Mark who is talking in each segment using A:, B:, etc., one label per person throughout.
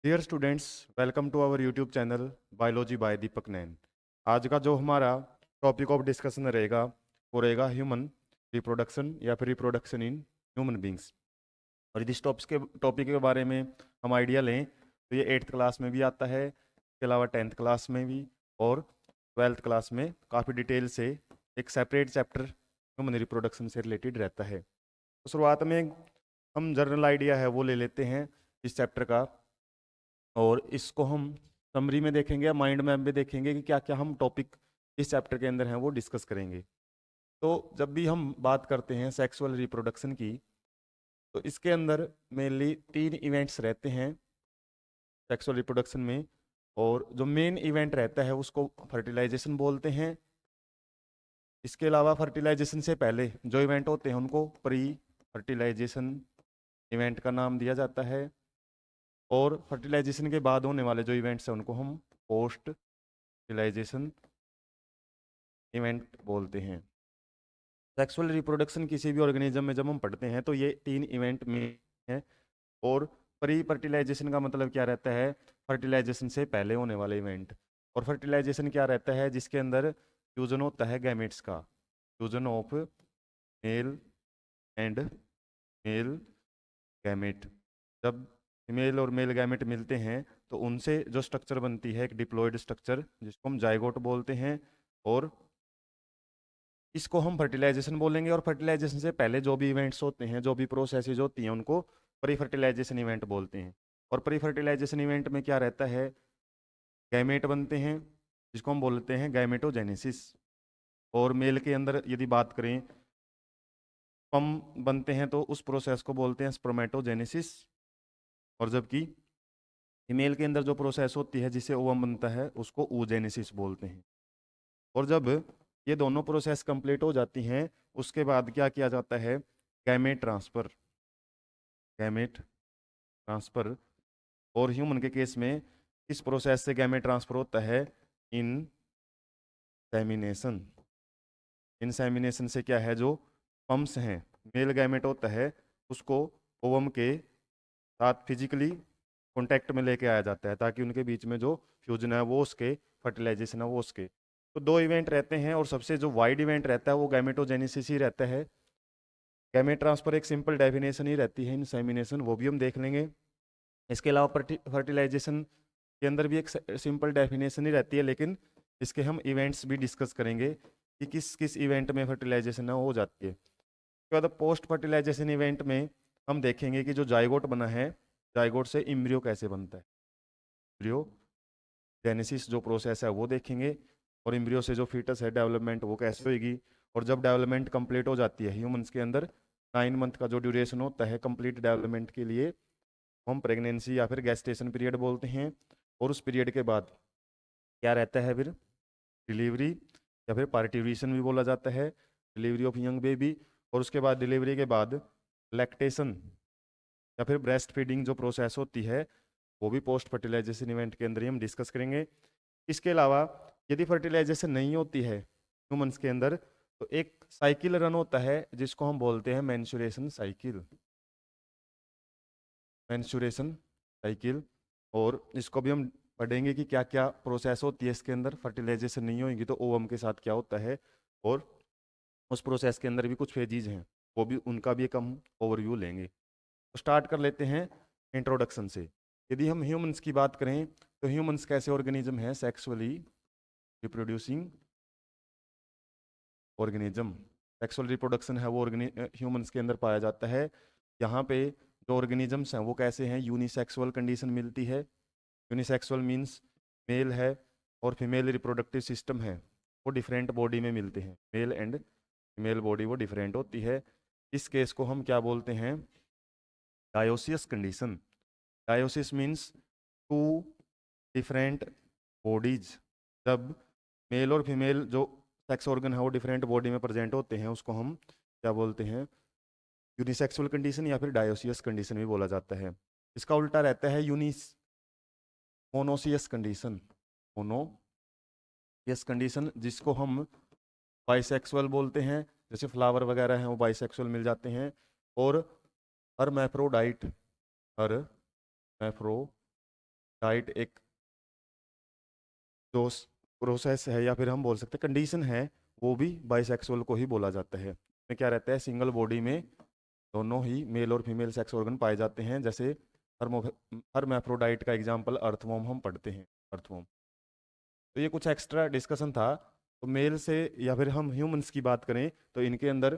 A: Dear students, welcome to our YouTube channel biology by Deepak Nain. आज का जो हमारा टॉपिक ऑफ डिस्कशन रहेगा वो रहेगा ह्यूमन रिप्रोडक्शन या फिर रिप्रोडक्शन इन ह्यूमन बींग्स। और यदि इस टॉपिक के बारे में हम आइडिया लें तो ये 8th क्लास में भी आता है, इसके अलावा 10th क्लास में भी और 12th क्लास में काफ़ी डिटेल से एक सेपरेट चैप्टर ह्यूमन रिप्रोडक्शन से रिलेटेड रहता है। तो शुरुआत में हम जनरल आइडिया है वो ले लेते हैं इस चैप्टर का, और इसको हम समरी में देखेंगे, माइंड मैप में देखेंगे कि क्या क्या हम टॉपिक इस चैप्टर के अंदर हैं वो डिस्कस करेंगे। तो जब भी हम बात करते हैं सेक्सुअल रिप्रोडक्शन की, तो इसके अंदर मेनली 3 इवेंट्स रहते हैं सेक्सुअल रिप्रोडक्शन में। और जो मेन इवेंट रहता है उसको फर्टिलाइजेशन बोलते हैं। इसके अलावा फर्टिलाइजेशन से पहले जो इवेंट होते हैं उनको प्री फर्टिलाइजेशन इवेंट का नाम दिया जाता है, और फर्टिलाइजेशन के बाद होने वाले जो इवेंट्स हैं उनको हम पोस्ट फर्टिलाइजेशन इवेंट बोलते हैं। सेक्सुअल रिप्रोडक्शन किसी भी ऑर्गेनिज्म में जब हम पढ़ते हैं तो ये 3 इवेंट में है। और प्री फर्टिलाइजेशन का मतलब क्या रहता है? फर्टिलाइजेशन से पहले होने वाले इवेंट। और फर्टिलाइजेशन क्या रहता है? जिसके अंदर फ्यूजन होता है गैमेट्स का, fusion of male and male gamete. जब फीमेल और मेल गैमेट मिलते हैं तो उनसे जो स्ट्रक्चर बनती है एक डिप्लॉयड स्ट्रक्चर, जिसको हम जाइगोट बोलते हैं। और इसको हम फर्टिलाइजेशन बोलेंगे। और फर्टिलाइजेशन से पहले जो भी इवेंट्स होते हैं, जो भी प्रोसेसेस होती हैं, उनको प्री फर्टिलाइजेशन इवेंट बोलते हैं। और प्री फर्टिलाइजेशन इवेंट में क्या रहता है? गैमेट बनते हैं जिसको हम बोलते हैं गैमेटोजेनेसिस। और मेल के अंदर यदि बात करें, स्पर्म बनते हैं तो उस प्रोसेस को बोलते हैं स्पर्मेटोजेनेसिस। और जबकि फीमेल के अंदर जो प्रोसेस होती है जिससे ओवम बनता है उसको oogenesis बोलते हैं। और जब ये दोनों प्रोसेस कंप्लीट हो जाती हैं उसके बाद क्या किया जाता है? Gamete transfer, gamete transfer. और ह्यूमन के केस में इस प्रोसेस से गैमेट ट्रांसफर होता है इंसेमिनेशन। इंसेमिनेशन से क्या है, जो पम्प्स हैं, मेल गैमेट होता है उसको ओवम के साथ फिजिकली कॉन्टैक्ट में लेके आया जाता है ताकि उनके बीच में जो फ्यूजन है वो उसके, फर्टिलाइजेशन है वो उसके। तो 2 इवेंट रहते हैं और सबसे जो वाइड इवेंट रहता है वो गैमेटोजेनेसिस ही रहता है। गैमेट ट्रांसफर एक सिंपल डेफिनेशन ही रहती है, इंसेमिनेशन वो भी हम देख लेंगे। इसके अलावा फर्टिलाइजेशन के अंदर भी एक सिंपल डेफिनेशन ही रहती है, लेकिन इसके हम इवेंट्स भी डिस्कस करेंगे कि किस किस इवेंट में फर्टिलाइजेशन हो जाती है। उसके बाद पोस्ट फर्टिलाइजेशन इवेंट में हम देखेंगे कि जो जाइगोट बना है, जाइगोट से इम्ब्रियो कैसे बनता है, इम्ब्रियो जेनेसिस जो प्रोसेस है वो देखेंगे। और इम्ब्रियो से जो फीटस है डेवलपमेंट वो कैसे होगी। और जब डेवलपमेंट कंप्लीट हो जाती है ह्यूमंस के अंदर, 9 मंथ का जो ड्यूरेशन होता है कंप्लीट डेवलपमेंट के लिए, हम प्रेगनेंसी या फिर गेस्टेशन पीरियड बोलते हैं। और उस पीरियड के बाद क्या रहता है फिर? डिलीवरी या फिर पार्टिवेशन भी बोला जाता है, डिलीवरी ऑफ यंग बेबी। और उसके बाद डिलीवरी के बाद लैक्टेशन या फिर ब्रेस्ट फीडिंग जो प्रोसेस होती है वो भी पोस्ट फर्टिलाइजेशन इवेंट के अंदर ही हम डिस्कस करेंगे। इसके अलावा यदि फर्टिलाइजेशन नहीं होती है ह्यूमंस के अंदर तो एक साइकिल रन होता है जिसको हम बोलते हैं मेंस्ट्रुएशन साइकिल, मेंस्ट्रुएशन साइकिल। और इसको भी हम पढ़ेंगे कि क्या क्या प्रोसेस होती है इसके अंदर। फर्टिलाइजेशन नहीं होगी तो ओवम के साथ क्या होता है, और उस प्रोसेस के अंदर भी कुछ फेजीज हैं, वो भी उनका भी एक हम ओवरव्यू लेंगे। तो स्टार्ट कर लेते हैं इंट्रोडक्शन से। यदि हम ह्यूमंस की बात करें तो ह्यूमंस कैसे ऑर्गेनिज्म है? Sexually reproducing organism. Sexual reproduction है वो ह्यूमंस के अंदर पाया जाता है। यहाँ पे जो ऑर्गेनिजम्स हैं वो कैसे हैं? यूनिसेक्सुअल कंडीशन मिलती है। यूनिसेक्सुअल मीन्स मेल है और फीमेल रिप्रोडक्टिव सिस्टम है वो डिफरेंट बॉडी में मिलते हैं, मेल एंड फीमेल बॉडी वो डिफरेंट होती है। इस केस को हम क्या बोलते हैं? Dioecious condition. Dioecious means two different bodies. जब मेल और फीमेल जो सेक्स ऑर्गन है वो डिफरेंट बॉडी में प्रेजेंट होते हैं उसको हम क्या बोलते हैं? यूनिसेक्सुअल कंडीशन या फिर डायोसियस कंडीशन भी बोला जाता है। इसका उल्टा रहता है यूनिस मोनोसियस कंडीशन, मोनोसियस कंडीशन जिसको हम बाइसेक्सुअल बोलते हैं। जैसे फ्लावर वगैरह हैं वो बाइसेक्सुअल मिल जाते हैं। और हरमैफ्रोडाइट, हरमैफ्रोडाइट डाइट एक जो प्रोसेस है या फिर हम बोल सकते हैं कंडीशन है, वो भी बाइसेक्सुअल को ही बोला जाता है। में क्या रहता है, सिंगल बॉडी में दोनों ही मेल और फीमेल सेक्स ऑर्गन पाए जाते हैं। जैसे हर्माफ्रोडाइट का एग्जाम्पल अर्थवॉर्म हम पढ़ते हैं, अर्थवॉर्म। तो ये कुछ एक्स्ट्रा डिस्कशन था। तो मेल से या फिर हम ह्यूमंस की बात करें तो इनके अंदर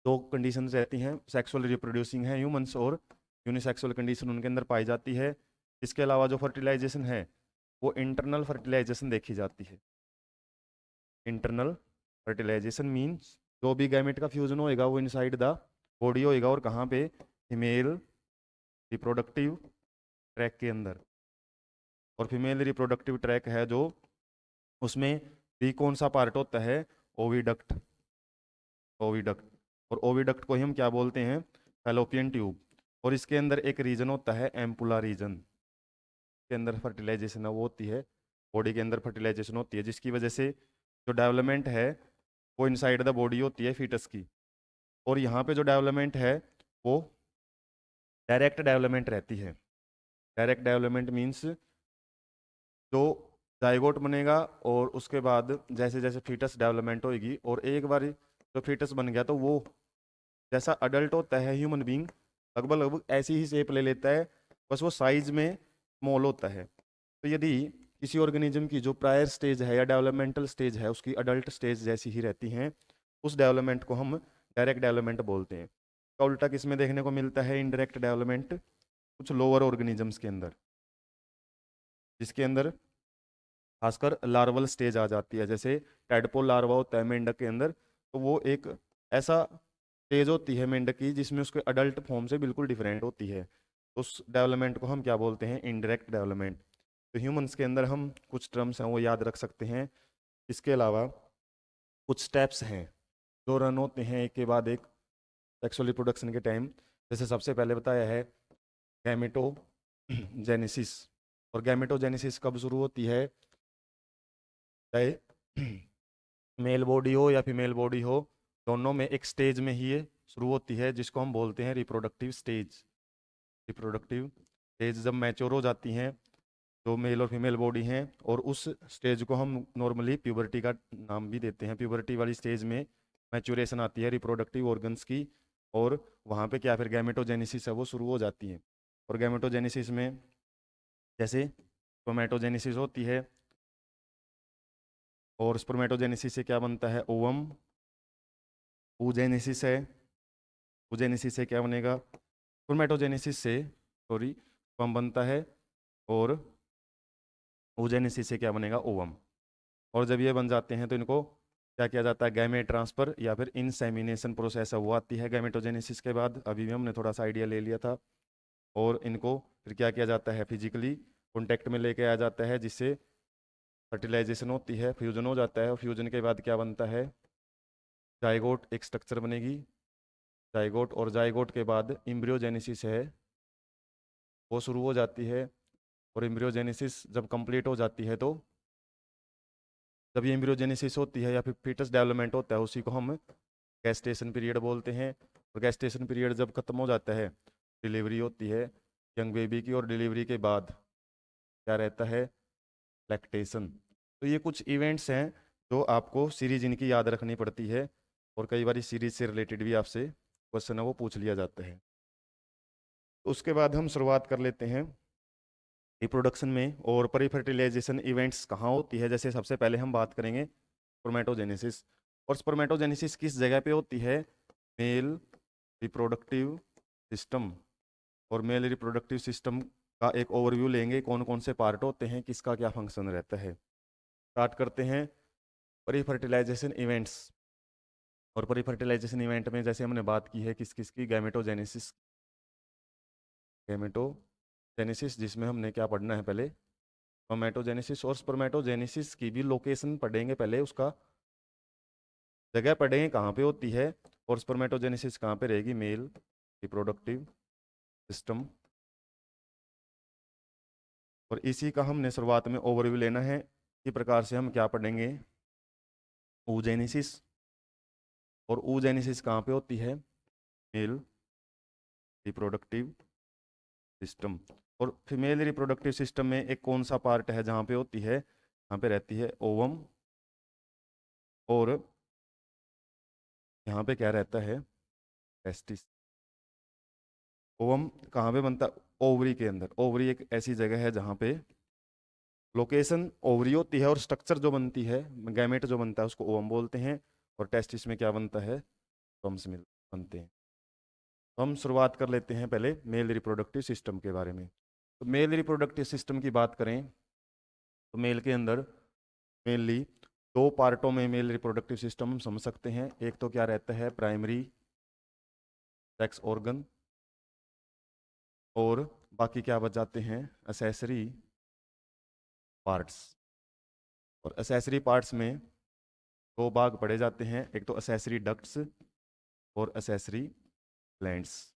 A: दो कंडीशंस रहती हैं, सेक्सुअल रिप्रोड्यूसिंग है ह्यूमंस, और यूनिसेक्सुअल कंडीशन उनके अंदर पाई जाती है। इसके अलावा जो फर्टिलाइजेशन है वो इंटरनल फर्टिलाइजेशन देखी जाती है। इंटरनल फर्टिलाइजेशन मीन्स जो भी गैमेट का फ्यूजन होएगा वो इनसाइड द बॉडी होएगा, और कहाँ पे, फीमेल रिप्रोडक्टिव ट्रैक के अंदर। और फीमेल रिप्रोडक्टिव ट्रैक है जो, उसमें भी कौन सा पार्ट होता है, ओविडक्ट। ओविडक्ट, और ओविडक्ट को ही हम क्या बोलते हैं, फैलोपियन ट्यूब। और इसके अंदर एक रीजन होता है एम्पुला रीजन, के अंदर फर्टिलाइजेशन है वो होती है, बॉडी के अंदर फर्टिलाइजेशन होती है, जिसकी वजह से जो डेवलपमेंट है वो इनसाइड द बॉडी होती है फीटस की। और यहाँ पे जो डेवलपमेंट है वो डायरेक्ट डेवलपमेंट रहती है। डायरेक्ट डेवलपमेंट मीन्स जो जाइगोट बनेगा और उसके बाद जैसे जैसे फीटस डेवलपमेंट होगी, और एक बार जो फीटस बन गया तो वो जैसा अडल्ट होता है ह्यूमन बींग, लगभग लगभग ऐसी ही शेप ले लेता है, बस वो साइज में स्मॉल होता है। तो यदि किसी ऑर्गेनिज्म की जो प्रायर स्टेज है या डेवलपमेंटल स्टेज है उसकी अडल्ट स्टेज जैसी ही रहती हैं, उस डेवलपमेंट को हम डायरेक्ट डेवलपमेंट बोलते हैं। का उल्टा किसमें देखने को मिलता है, इनडायरेक्ट डेवलपमेंट, कुछ लोअर ऑर्गेनिजम्स के अंदर, जिसके अंदर खासकर लार्वल स्टेज आ जाती है। जैसे टैडपोल लार्वा होता है मेंढक के अंदर, तो वो एक ऐसा स्टेज होती है मेंढक की जिसमें उसके अडल्ट फॉर्म से बिल्कुल डिफरेंट होती है। उस डेवलपमेंट को हम क्या बोलते हैं, इनडायरेक्ट डेवलपमेंट। तो ह्यूमंस के अंदर हम कुछ टर्म्स हैं वो याद रख सकते हैं। इसके अलावा कुछ स्टेप्स हैं जो रन होते हैं एक के बाद एक सेक्सुअल रिप्रोडक्शन के टाइम। जैसे सबसे पहले बताया है गैमेटोजेनेसिस। और गैमेटोजेनेसिस कब शुरू होती है, चाहे मेल बॉडी हो या फीमेल बॉडी हो, दोनों में एक स्टेज में ही ये शुरू होती है जिसको हम बोलते हैं रिप्रोडक्टिव स्टेज। रिप्रोडक्टिव स्टेज जब मैच्योर हो जाती हैं जो मेल और फीमेल बॉडी हैं, और उस स्टेज को हम नॉर्मली प्यूबर्टी का नाम भी देते हैं। प्यूबर्टी वाली स्टेज में मैच्योरेशन आती है रिप्रोडक्टिव ऑर्गन्स की, और वहाँ पे क्या, फिर गैमेटोजेनेसिस है वो शुरू हो जाती है। और गैमेटोजेनेसिस में जैसे स्पर्मेटोजेनेसिस होती है, और स्पर्मेटोजेनेसिस से क्या बनता है, ओवम। ooजेनेसिस है, ooजेनेसिस से क्या बनेगा, स्पर्मेटोजेनेसिस से, सॉरी, स्पर्म बनता है, और ooजेनेसिस से क्या बनेगा, ओवम। और जब ये बन जाते हैं तो इनको क्या किया जाता है, गैमेट ट्रांसफर या फिर इंसेमिनेशन प्रोसेस है वो आती है गैमेटोजेनेसिस के बाद। अभी भी हमने थोड़ा सा आइडिया ले लिया था। और इनको फिर क्या किया जाता है, फिजिकली कॉन्टेक्ट में लेके आया जाता है, जिससे फर्टिलाइजेशन होती है, फ्यूजन हो जाता है। और फ्यूजन के बाद क्या बनता है, जाइगोट एक स्ट्रक्चर बनेगी, जाइगोट। और जाइगोट के बाद एम्ब्रियोजेनेसिस है वो शुरू हो जाती है। और एम्ब्रियोजेनेसिस जब कंप्लीट हो जाती है तो जब ये एम्ब्रियोजेनेसिस होती है या फिर फीटस डेवलपमेंट होता है उसी को हम गैस्टेशन पीरियड बोलते हैं। और गैस्टेशन पीरियड जब खत्म हो जाता है, डिलीवरी होती है यंग बेबी की, और डिलीवरी के बाद क्या रहता है, लैक्टेशन। तो ये कुछ इवेंट्स हैं जो आपको सीरीज इनकी याद रखनी पड़ती है, और कई बार इस सीरीज से रिलेटेड भी आपसे क्वेश्चन है वो पूछ लिया जाता है। उसके बाद हम शुरुआत कर लेते हैं रिप्रोडक्शन में, और परी फर्टिलाइजेशन इवेंट्स कहाँ होती है। जैसे सबसे पहले हम बात करेंगे स्पर्मेटोजेनेसिस। और स्पर्मेटोजेनेसिस किस जगह पे होती है, मेल रिप्रोडक्टिव सिस्टम। और मेल रिप्रोडक्टिव सिस्टम का एक ओवरव्यू लेंगे, कौन कौन से पार्ट होते हैं, किसका क्या फंक्शन रहता है। स्टार्ट करते हैं परी फर्टिलाइजेशन इवेंट्स। और परी फर्टिलाइजेशन इवेंट में जैसे हमने बात की है किस किस की, गैमेटोजेनेसिस। गैमेटोजेनेसिस जिसमें हमने क्या पढ़ना है पहले, स्पर्मेटोजेनेसिस। और स्पर्मेटोजेनेसिस की भी लोकेशन पढ़ेंगे पहले, उसका जगह पढ़ेंगे कहाँ पे होती है, और स्पर्मेटोजेनेसिस कहाँ पे रहेगी, मेल रिप्रोडक्टिव सिस्टम। और इसी का हमने शुरुआत में ओवरव्यू लेना है। इसी प्रकार से हम क्या पढ़ेंगे, ooजेनेसिस। और ooजेनेसिस कहाँ पे होती है, मेल रिप्रोडक्टिव सिस्टम। और फीमेल रिप्रोडक्टिव सिस्टम में एक कौन सा पार्ट है जहाँ पे होती है, यहाँ पे रहती है ओवम, और यहाँ पे क्या रहता है, टेस्टिस। ओवम कहाँ पे बनता है, ओवरी के अंदर। ओवरी एक ऐसी जगह है जहाँ पे लोकेशन ओवरी होती है और स्ट्रक्चर जो बनती है, गैमेट जो बनता है उसको ओवम बोलते हैं, और टेस्टिस में क्या बनता है, स्पर्म्स मिल बनते हैं। तो हम शुरुआत कर लेते हैं पहले मेल रिप्रोडक्टिव सिस्टम के बारे में। तो मेल रिप्रोडक्टिव सिस्टम की बात करें तो मेल के अंदर मेनली दो पार्टों में मेल रिप्रोडक्टिव सिस्टम हम समझ सकते हैं। एक तो क्या रहता है, प्राइमरी सेक्स ऑर्गन, और बाकी क्या बच जाते हैं, एसेसरी पार्ट्स। और एसेसरी पार्ट्स में दो भाग पढ़े जाते हैं, एक तो एसेसरी डक्ट्स और एसेसरी ग्लैंड्स।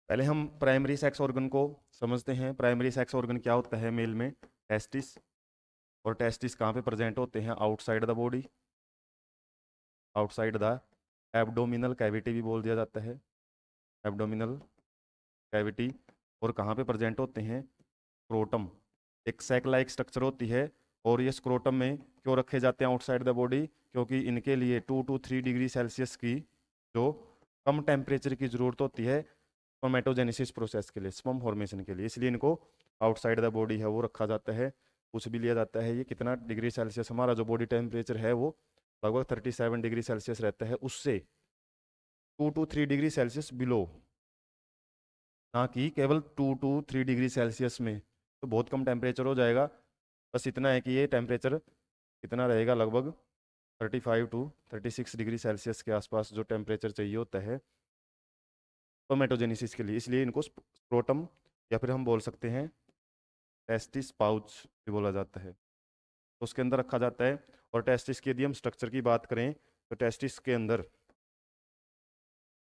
A: पहले हम प्राइमरी सेक्स ऑर्गन को समझते हैं। प्राइमरी सेक्स ऑर्गन क्या होता है मेल में, टेस्टिस। और टेस्टिस कहाँ पे प्रेजेंट होते हैं, outside the body, outside the abdominal cavity भी बोल दिया जाता है, एब्डोमिनल कैविटी। और कहाँ पे प्रेजेंट होते हैं, स्क्रोटम। एक सैक लाइक स्ट्रक्चर होती है, और ये स्क्रोटम में क्यों रखे जाते हैं आउटसाइड द बॉडी, क्योंकि इनके लिए 2 to 3 डिग्री सेल्सियस की जो कम टेम्परेचर की ज़रूरत होती है स्पर्मेटोजेनेसिस प्रोसेस के लिए, स्पर्म फॉर्मेशन के लिए, इसलिए इनको आउटसाइड द बॉडी है वो रखा जाता है। पूछ भी लिया जाता है ये कितना डिग्री सेल्सियस, हमारा जो बॉडी टेम्परेचर है वो लगभग 37 डिग्री सेल्सियस रहता है, उससे 2 to 3 डिग्री सेल्सियस बिलो, ना कि केवल 2 to 3 डिग्री सेल्सियस में, तो बहुत कम टेम्परेचर हो जाएगा। बस इतना है कि ये टेम्परेचर कितना रहेगा, लगभग 35 to 36 डिग्री सेल्सियस के आसपास जो टेम्परेचर चाहिए होता है स्पर्मेटोजेनेसिस के लिए, इसलिए इनको स्क्रोटम या फिर हम बोल सकते हैं टेस्टिस पाउच भी बोला जाता है, तो उसके अंदर रखा जाता है। और टेस्टिस की यदि हम स्ट्रक्चर की बात करें तो टेस्टिस के अंदर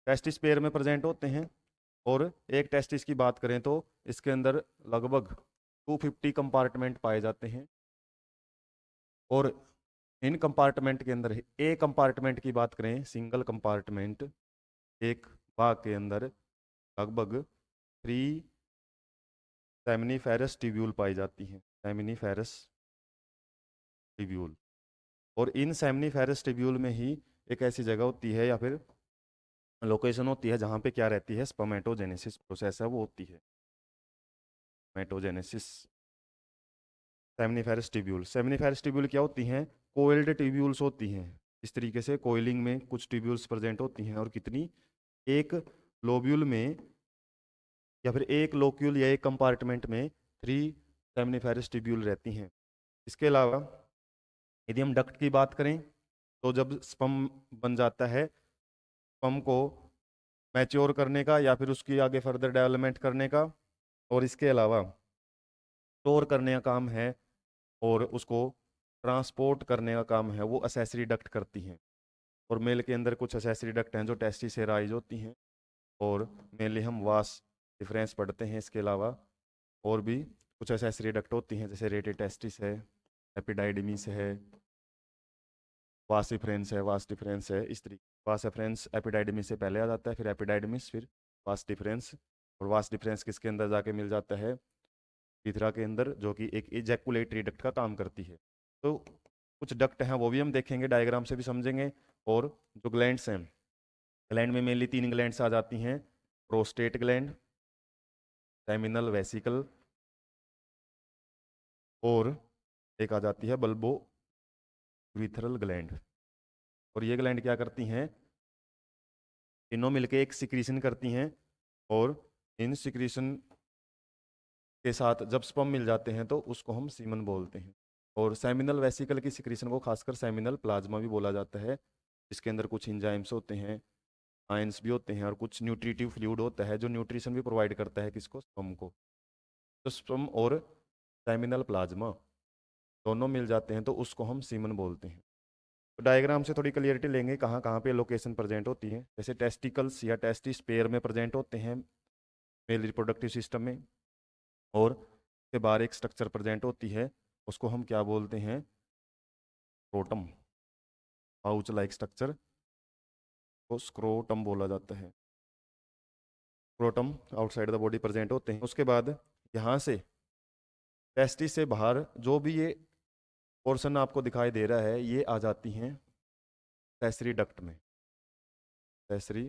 A: टेस्टिस पेयर में प्रेजेंट होते हैं, और एक टेस्टिस की बात करें तो इसके अंदर लगभग 250 कंपार्टमेंट पाए जाते हैं। और इन कंपार्टमेंट के अंदर ए कंपार्टमेंट की बात करें, सिंगल कंपार्टमेंट, एक भाग के अंदर लगभग 3 सेमिनिफेरस ट्यूब्यूल पाई जाती हैं, सेमिनिफेरस ट्यूब्यूल। और इन सेमिनिफेरस ट्यूब्यूल में ही एक ऐसी जगह होती है या फिर लोकेशन होती है जहाँ पे क्या रहती है, स्पर्मेटोजेनेसिस प्रोसेस है वो होती है, spermatogenesis. Seminiferous tubule, seminiferous tubule क्या होती हैं, कोइल्ड ट्यूब्यूल्स होती हैं। इस तरीके से कोइलिंग में कुछ ट्यूब्यूल्स प्रेजेंट होती हैं, और कितनी, एक लोब्यूल में या फिर एक लोक्यूल या एक कंपार्टमेंट में 3 सेमिनिफेरस ट्यूब्यूल रहती हैं। इसके अलावा यदि हम डक्ट की बात करें तो जब स्पर्म बन जाता है, स्पर्म को मैच्योर करने का या फिर उसकी आगे फर्दर डेवलपमेंट करने का, और इसके अलावा स्टोर करने का काम है, और उसको ट्रांसपोर्ट करने का काम है वो एसेसरी डक्ट करती हैं। और मेल के अंदर कुछ एसेसरी डक्ट हैं जो टेस्टिस से राइज होती हैं, और मेनली हम वास डिफरेंस पढ़ते हैं। इसके अलावा और भी कुछ एसेसरी डक्ट होती हैं, जैसे रेटेड टेस्टिस है, एपिडाइडमिस है, वास डिफरेंस है, वास डिफरेंस है, इस तरीके। वास डिफरेंस एपिडाइडमिस से पहले आ जाता है, फिर एपिडाइडमिस, फिर वास डिफरेंस। और वास डिफरेंस किसके अंदर जाके मिल जाता है, यूरेथ्रा के अंदर, जो कि एक इजैकुलेटरी डक्ट का काम करती है। तो कुछ डक्ट हैं वो भी हम देखेंगे, डायग्राम से भी समझेंगे। और जो ग्लैंड्स हैं, ग्लैंड में मेनली 3 ग्लैंड्स आ जाती हैं, प्रोस्टेट ग्लैंड, सेमिनल वेसिकल, और एक आ जाती है बल्बो यूरिथ्रल ग्लैंड। और ये ग्लैंड क्या करती हैं, तीनों मिलके एक सिक्रीशन करती हैं, और इन सिक्रीशन के साथ जब स्पर्म मिल जाते हैं तो उसको हम सीमन बोलते हैं। और सेमिनल वेसिकल की सिक्रीशन को खासकर सेमिनल प्लाज्मा भी बोला जाता है, जिसके अंदर कुछ इंजाइम्स होते हैं, आयंस भी होते हैं, और कुछ न्यूट्रिटिव फ्लूइड होता है जो न्यूट्रिशन भी प्रोवाइड करता है किसको, स्पर्म को। तो स्पर्म और सेमिनल प्लाज्मा दोनों मिल जाते हैं तो उसको हम सीमन बोलते हैं। तो डायग्राम से थोड़ी क्लियरिटी लेंगे कहाँ कहाँ पे लोकेशन प्रेजेंट होती है। जैसे टेस्टिकल्स या टेस्टिस पेयर में प्रेजेंट होते हैं मेल रिप्रोडक्टिव सिस्टम में, और के बाहर एक स्ट्रक्चर प्रेजेंट होती है, उसको हम क्या बोलते हैं, स्क्रोटम, पाउच लाइक स्ट्रक्चर को स्क्रोटम बोला जाता है। Scrotum outside the body present होते हैं। उसके बाद यहाँ से टेस्टिस से बाहर जो भी ये पोर्शन आपको दिखाई दे रहा है ये आ जाती हैं एसेसरी डक्ट में। एसेसरी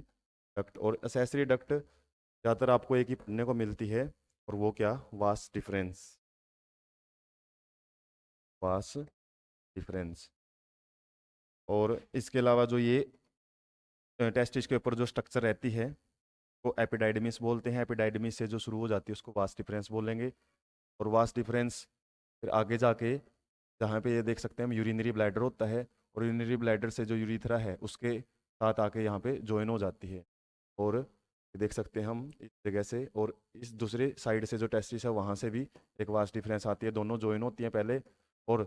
A: डक्ट, और एसेसरी डक्ट ज़्यादातर आपको एक ही पढ़ने को मिलती है, और वो क्या, वास डिफरेंस। Vas deferens. और इसके अलावा जो ये टेस्टिस के ऊपर जो स्ट्रक्चर रहती है वो एपिडाइडमिस बोलते हैं। एपिडाइडमिस से जो शुरू हो जाती है उसको वास डिफरेंस बोलेंगे। और वास डिफरेंस फिर आगे जाके जहाँ पे ये देख सकते हैं हम यूरिनरी ब्लैडर होता है, और यूरिनरी ब्लैडर से जो यूरिथ्रा है उसके साथ आके यहाँ पे ज्वाइन हो जाती है। और ये देख सकते हैं हम इस जगह से, और इस दूसरे साइड से जो टेस्टिस है वहाँ से भी एक वास डिफरेंस आती है, दोनों ज्वाइन होती हैं पहले। और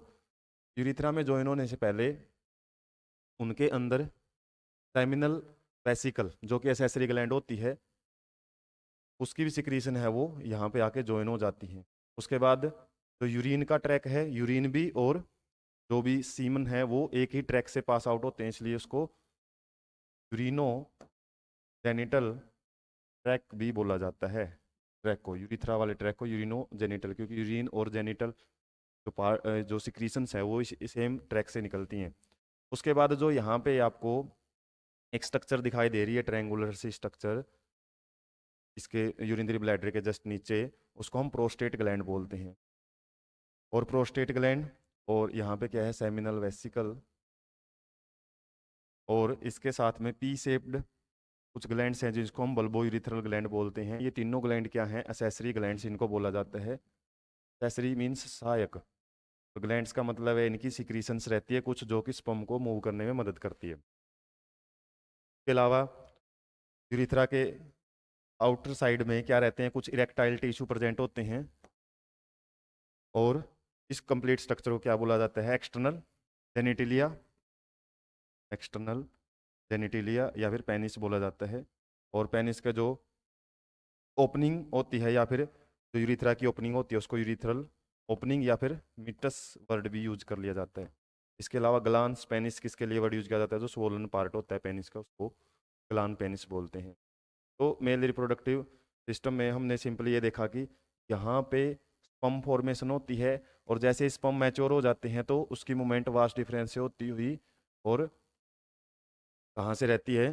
A: यूरिथ्रा में ज्वाइन होने से पहले उनके अंदर सेमिनल वेसिकल जो कि एसेसरी ग्लैंड होती है उसकी भी सिक्रीशन है वो यहाँ पे आके ज्वाइन हो जाती है। उसके बाद जो यूरिन का ट्रैक है, यूरिन भी और जो भी सीमन है वो एक ही ट्रैक से पास आउट होते हैं, इसलिए उसको यूरिनो जेनिटल ट्रैक भी बोला जाता है। ट्रैक को, यूरिथ्रा वाले ट्रैक को यूरिनो जेनिटल, क्योंकि यूरिन और जेनिटल जो जो सिक्रीशंस है वो इस सेम ट्रैक से निकलती हैं। उसके बाद जो यहाँ पे आपको एक स्ट्रक्चर दिखाई दे रही है, ट्रायंगुलर सी स्ट्रक्चर इसके यूरिनरी ब्लैडर के जस्ट नीचे, उसको हम प्रोस्टेट ग्लैंड बोलते हैं। और प्रोस्टेट ग्लैंड, और यहाँ पे क्या है, सेमिनल वेसिकल, और इसके साथ में पी शेप्ड कुछ ग्लैंड्स हैं जिसको हम बल्बो यूरिथ्रल ग्लैंड बोलते हैं। ये तीनों ग्लैंड क्या हैं, एसेसरी ग्लैंड्स इनको बोला जाता है। एसेसरी मीन्स सहायक। तो ग्लैंड्स का मतलब है इनकी सिक्रीशंस रहती है कुछ जो कि स्पर्म को मूव करने में मदद करती है। इसके अलावा यूरिथ्रा के आउटर साइड में क्या रहते हैं, कुछ इरेक्टाइल टिश्यू प्रेजेंट होते हैं। और इस कंप्लीट स्ट्रक्चर को क्या बोला जाता है, एक्सटर्नल जेनिटिलिया। एक्सटर्नल जेनिटिलिया या फिर पेनिस बोला जाता है। और पेनिस का जो ओपनिंग होती है या फिर जो यूरिथ्रा की ओपनिंग होती है उसको यूरिथ्रल ओपनिंग या फिर मिटस वर्ड भी यूज कर लिया जाता है। इसके अलावा ग्लांस पेनिस किसके लिए वर्ड यूज किया जाता है, जो स्वोलन पार्ट होता है पेनिस का उसको ग्लान पेनिस बोलते हैं। तो मेल रिप्रोडक्टिव सिस्टम में हमने सिंपली ये देखा कि यहाँ पे स्पर्म फॉर्मेशन होती है, और जैसे स्पर्म मैच्योर हो जाते हैं तो उसकी मूवमेंट वास्ट डिफरेंस से होती हुई और कहाँ से रहती है,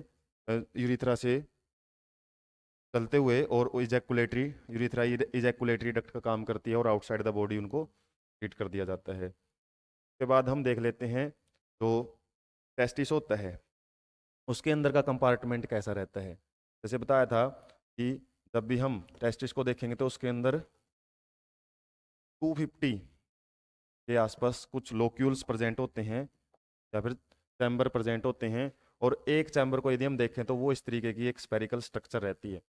A: यूरिथ्रा से चलते हुए, और इजैकुलेटरी यूरिथ्रा इजैकुलेटरी डक्ट का काम करती है, और आउटसाइड द बॉडी उनको ट्रीट कर दिया जाता है। उसके बाद हम देख लेते हैं जो टेस्टिस होता है उसके अंदर का कंपार्टमेंट कैसा रहता है। जैसे बताया था कि जब भी हम टेस्टिस को देखेंगे तो उसके अंदर 250 के आसपास कुछ लोक्यूल्स प्रेजेंट होते हैं या फिर चैम्बर प्रेजेंट होते हैं। और एक चैम्बर को यदि हम देखें तो वो इस तरीके की एक स्पेरिकल स्ट्रक्चर रहती है,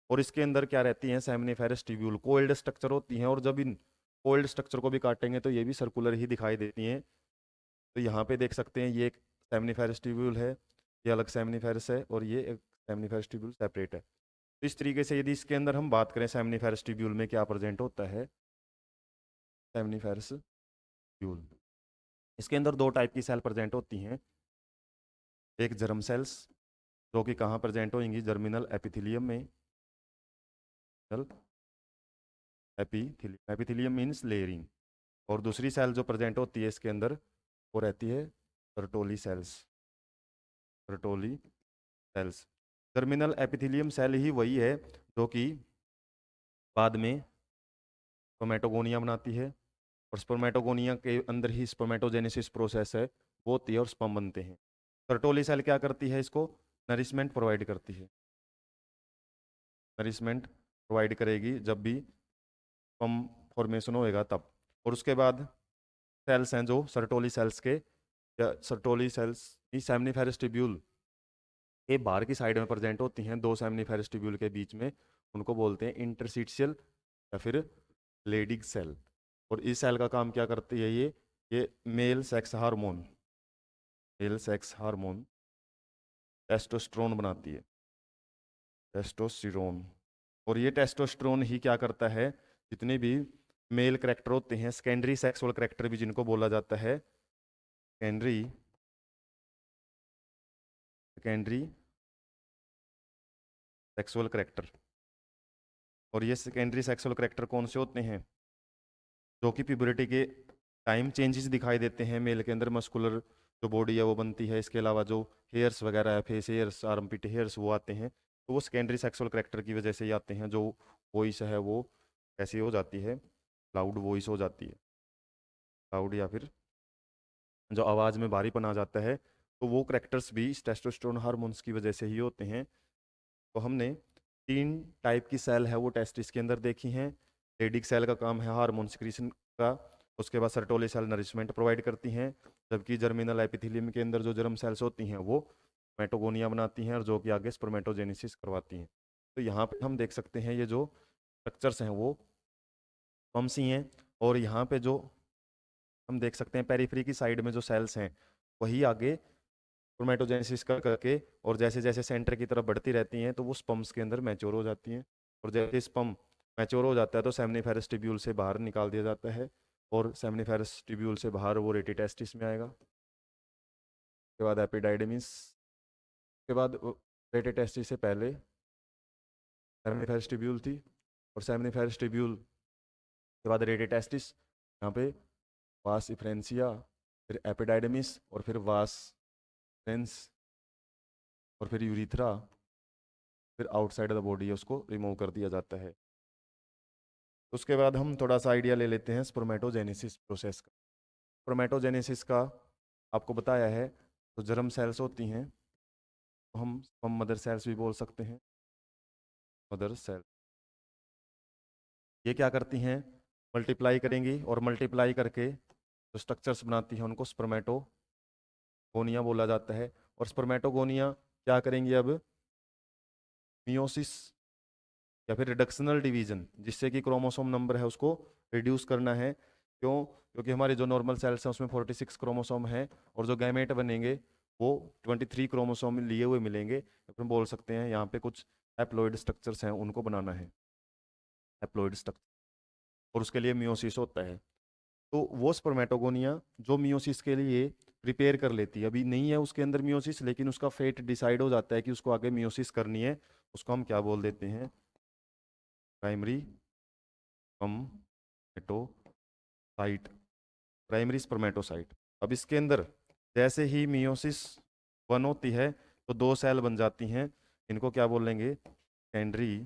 A: और इसके अंदर क्या रहती है, सेमिनिफेरस ट्यूब्यूल कोइल्ड स्ट्रक्चर होती हैं। और जब इन कोइल्ड स्ट्रक्चर को भी काटेंगे तो ये भी सर्कुलर ही दिखाई देती हैं। तो यहाँ पे देख सकते हैं ये एक सेमिनिफेरस ट्यूब्यूल है, ये अलग सेमिनिफेरस है, और ये एक सेमिनिफेरस ट्यूब्यूल सेपरेट है। तो इस तरीके से यदि इसके अंदर हम बात करें सेमिनिफेरस ट्यूब्यूल में क्या प्रेजेंट होता है, सेमिनिफेरस ट्यूब्यूल, इसके अंदर दो टाइप की सेल प्रेजेंट होती हैं। एक जर्म सेल्स जो कि कहाँ प्रेजेंट होंगी, जर्मिनल एपिथेलियम में। Epithelium, epithelium means layering. और दूसरी सेल जो प्रेजेंट होती है इसके अंदर वो रहती है Sertoli cells. Sertoli cells, germinal epithelium cell ही वही है जो कि बाद में स्पर्मेटोगोनिया बनाती है, और स्पर्मेटोगोनिया के अंदर ही स्पर्मेटोजेनेसिस प्रोसेस है वो होती है और स्पर्म बनते हैं। सर्टोली सेल क्या करती है, इसको नरिशमेंट प्रोवाइड करती है। नरिशमेंट प्रोवाइड करेगी जब भी स्पर्म फॉर्मेशन होएगा तब। और उसके बाद सेल्स हैं जो सर्टोली सेल्स के, या सर्टोली सेल्स ही सेमिनिफेरस ट्यूब्यूल के बाहर की साइड में प्रेजेंट होती हैं, दो सेमिनिफेरस ट्यूब्यूल के बीच में, उनको बोलते हैं इंटरस्टिशियल या फिर लेडिग सेल। और इस सेल का काम क्या करती है, ये male sex hormone, male sex hormone testosterone बनाती है, टेस्टोस्टेरोन। और ये टेस्टोस्टेरोन ही क्या करता है, जितने भी मेल करेक्टर होते हैं, सेकेंडरी सेक्सुअल करेक्टर भी जिनको बोला जाता है, सेकेंडरी सेकेंडरी सेक्सुअल करेक्टर, और ये सेकेंडरी सेक्सुअल करैक्टर कौन से होते हैं? जो कि प्यूबरिटी के टाइम चेंजेस दिखाई देते हैं मेल के अंदर, मस्कुलर जो बॉडी है वो बनती है, इसके अलावा जो हेयर्स वगैरह है, फेस हेयर्स, आर्मपिट हेयर्स, वो आते हैं, तो वो सेकेंडरी सेक्सुअल करैक्टर की वजह से ही आते हैं। जो वॉइस है वो ऐसी हो जाती है, लाउड वॉइस हो जाती है, लाउड, या फिर जो आवाज़ में भारीपन आ जाता है, तो वो करैक्टर्स भी इस टेस्टोस्टेरोन हार्मोन्स की वजह से ही होते हैं। तो हमने 3 टाइप की सेल है वो टेस्टिस के अंदर देखी हैं। लेडिक सेल का काम है हार्मोन सिक्रीशन का, उसके बाद सर्टोली सेल नरिशमेंट प्रोवाइड करती हैं, जबकि जर्मिनल एपिथेलियम के अंदर जो जर्म सेल्स होती हैं वो स्पर्मेटोगोनिया बनाती हैं और जो कि आगे स्पर्मेटोजेनेसिस करवाती हैं। तो यहाँ पे हम देख सकते हैं ये जो स्ट्रक्चर्स हैं वो स्पर्म्स ही हैं, और यहाँ पे जो हम देख सकते हैं पेरिफेरी की साइड में जो सेल्स हैं वही आगे स्पर्मेटोजेनेसिस कर करके, और जैसे जैसे सेंटर की तरफ बढ़ती रहती हैं तो वो स्पम्स के अंदर मैच्योर हो जाती हैं, और जैसे स्पम मैच्योर हो जाता है तो सेमनीफेरस ट्यूब्यूल से बाहर निकाल दिया जाता है, और सेमनीफेरस ट्यूब्यूल से बाहर वो रेटिटेस्टिस में आएगा। उसके बाद एपिडाइडमिस, के बाद रेटिटेस्टिस से पहले सेमनीफेरस ट्यूब्यूल थी, और सेमनीफेरस ट्यूब्यूल के बाद रेटिटेस्टिस, यहाँ पे वास इफ्रेंसिया, फिर एपिडाइडमिस, और फिर वास फ्रेंस, और फिर यूरिथ्रा, फिर आउटसाइड द बॉडी उसको रिमूव कर दिया जाता है। उसके बाद हम थोड़ा सा आइडिया ले लेते हैं स्पर्मेटोजेनेसिस प्रोसेस का। स्पर्मेटोजेनेसिस का आपको बताया है, तो जर्म सेल्स होती हैं, तो हम मदर सेल्स भी बोल सकते हैं, मदर सेल। ये क्या करती हैं? मल्टीप्लाई करेंगी, और मल्टीप्लाई करके जो स्ट्रक्चर्स बनाती हैं उनको स्पर्मेटोगोनिया बोला जाता है। और स्पर्मेटोगोनिया क्या करेंगी अब? मियोसिस या फिर रिडक्शनल डिवीजन, जिससे कि क्रोमोसोम नंबर है उसको रिड्यूस करना है। क्यों? क्योंकि हमारे जो नॉर्मल सेल्स हैं उसमें 46 क्रोमोसोम है, और जो गैमेट बनेंगे वो 23 क्रोमोसोम लिए हुए मिलेंगे। अपन बोल सकते हैं यहाँ पे कुछ हैप्लॉइड स्ट्रक्चर्स हैं, उनको बनाना है, हैप्लॉइड स्ट्रक्चर, और उसके लिए मियोसिस होता है। तो वो स्पर्मेटोगोनिया जो मियोसिस के लिए प्रिपेयर कर लेती है, अभी नहीं है उसके अंदर मियोसिस, लेकिन उसका फेट डिसाइड हो जाता है कि उसको आगे मियोसिस करनी है, उसको हम क्या बोल देते हैं? Primary spermatocyte, primary spermatocyte. अब इसके अंदर जैसे ही मियोसिस 1 होती है तो 2 सेल बन जाती हैं, इनको क्या बोलेंगे? Secondary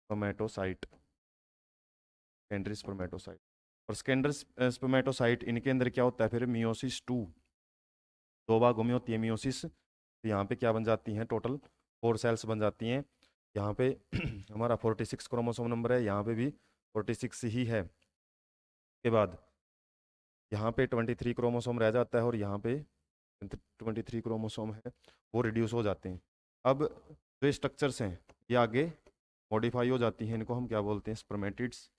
A: spermatocyte, secondary spermatocyte. और सेकेंडरी स्पर्मेटोसाइट, इनके अंदर क्या होता है फिर? मियोसिस 2, 2 भागों में होती है मियोसिस। तो यहाँ पे क्या बन जाती हैं? टोटल 4 सेल्स बन जाती हैं। यहाँ पे हमारा 46 क्रोमोसोम नंबर है, यहाँ पे भी 46 ही है। के बाद यहाँ पे 23 क्रोमोसोम रह जाता है, और यहाँ पे 23 क्रोमोसोम है वो रिड्यूस हो जाते हैं। अब जो स्ट्रक्चर्स हैं ये आगे मॉडिफाई हो जाती हैं, इनको हम क्या बोलते हैं? स्पर्मेटिड्स।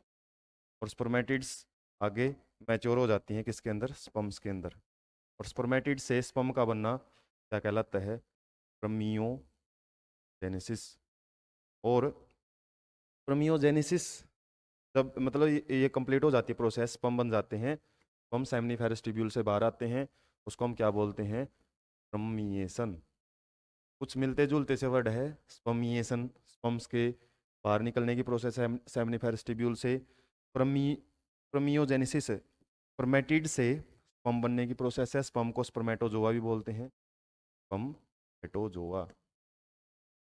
A: और स्पर्मेटिड्स आगे मैच्योर हो जाती हैं किसके अंदर? स्पम्स के अंदर। और स्पर्मेटिड से स्पम का बनना क्या कहलाता है? स्पर्मियोजेनेसिस। और स्पर्मियोजेनेसिस जब मतलब ये कंप्लीट हो जाती है प्रोसेस, स्पम बन जाते हैं, स्पम सेमनीफेरस ट्यूब्यूल से बाहर आते हैं, उसको हम क्या बोलते हैं? स्पर्मिएशन। कुछ मिलते जुलते से वर्ड है स्पर्मिएशन, स्पम्स के बाहर निकलने की प्रोसेस है सेमनीफेरस ट्यूब्यूल से। स्पर्मियोजेनेसिस स्पर्मेटिड से स्पर्म बनने की प्रोसेस है, स्पर्म को स्पर्मेटोजोआ भी बोलते हैं, स्पर्मेटोजोआ।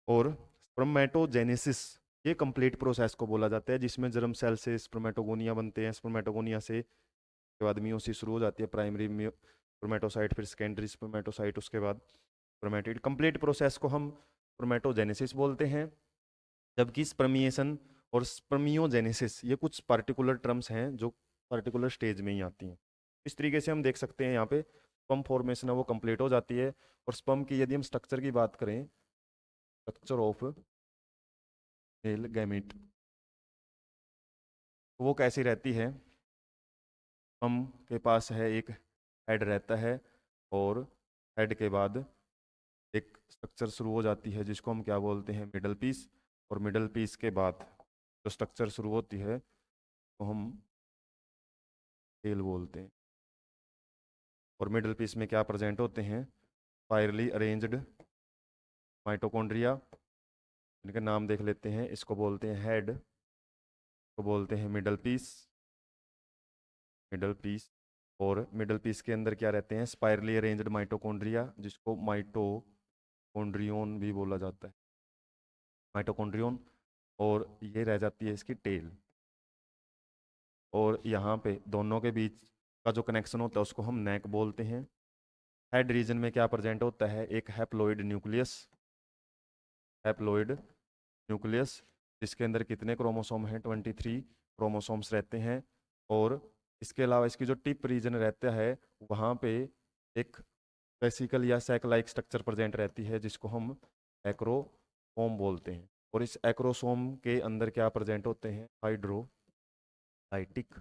A: और स्पर्मेटोजेनेसिस ये कंप्लीट प्रोसेस को बोला जाता है, जिसमें जर्म सेल से स्पर्मेटोगोनिया बनते हैं, स्पर्मेटोगोनिया से के बाद मियोसिस शुरू हो जाती है, प्राइमरी स्पर्मेटोसाइट, फिर सेकेंडरी स्पर्मेटोसाइट, उसके बाद स्पर्मेटिड। कंप्लीट प्रोसेस को हम स्पर्मेटोजेनेसिस बोलते हैं, जबकि स्पर्मिएशन और स्पर्मियोजेनेसिस ये कुछ पार्टिकुलर टर्म्स हैं जो पार्टिकुलर स्टेज में ही आती हैं। इस तरीके से हम देख सकते हैं यहाँ पे स्पर्म फॉर्मेशन है वो कंप्लीट हो जाती है। और स्पर्म की यदि हम स्ट्रक्चर की बात करें, स्ट्रक्चर ऑफ मेल गैमेट, वो कैसी रहती है? स्पर्म के पास है एक हेड रहता है, और हेड के बाद एक स्ट्रक्चर शुरू हो जाती है जिसको हम क्या बोलते हैं? Middle piece. और मिडल पीस के बाद जो स्ट्रक्चर शुरू होती है तो हम टेल बोलते हैं। और मिडल पीस में क्या प्रेजेंट होते हैं? स्पाइरली अरेंज्ड माइटोकॉन्ड्रिया, इनके नाम देख लेते हैं। इसको बोलते हैं हेड, इसको बोलते हैं मिडल पीस, मिडल पीस। और मिडल पीस के अंदर क्या रहते हैं? स्पाइरली अरेंज्ड माइटोकॉन्ड्रिया, जिसको माइटोकॉन्ड्रियोन भी बोला जाता है, माइटोकॉन्ड्रियोन। और ये रह जाती है इसकी टेल। और यहाँ पे दोनों के बीच का जो कनेक्शन होता है उसको हम नेक बोलते हैं। हेड रीजन में क्या प्रेजेंट होता है? एक हैप्लॉइड न्यूक्लियस, हैप्लॉइड न्यूक्लियस, जिसके अंदर कितने क्रोमोसोम हैं? 23 क्रोमोसोम्स रहते हैं। और इसके अलावा इसकी जो टिप रीजन रहता है वहाँ पे एक वेसिकल या सैक लाइक स्ट्रक्चर प्रेजेंट रहती है, जिसको हम एक्रोसोम बोलते हैं। और इस एक्रोसोम के अंदर क्या प्रेजेंट होते हैं? Hydrolytic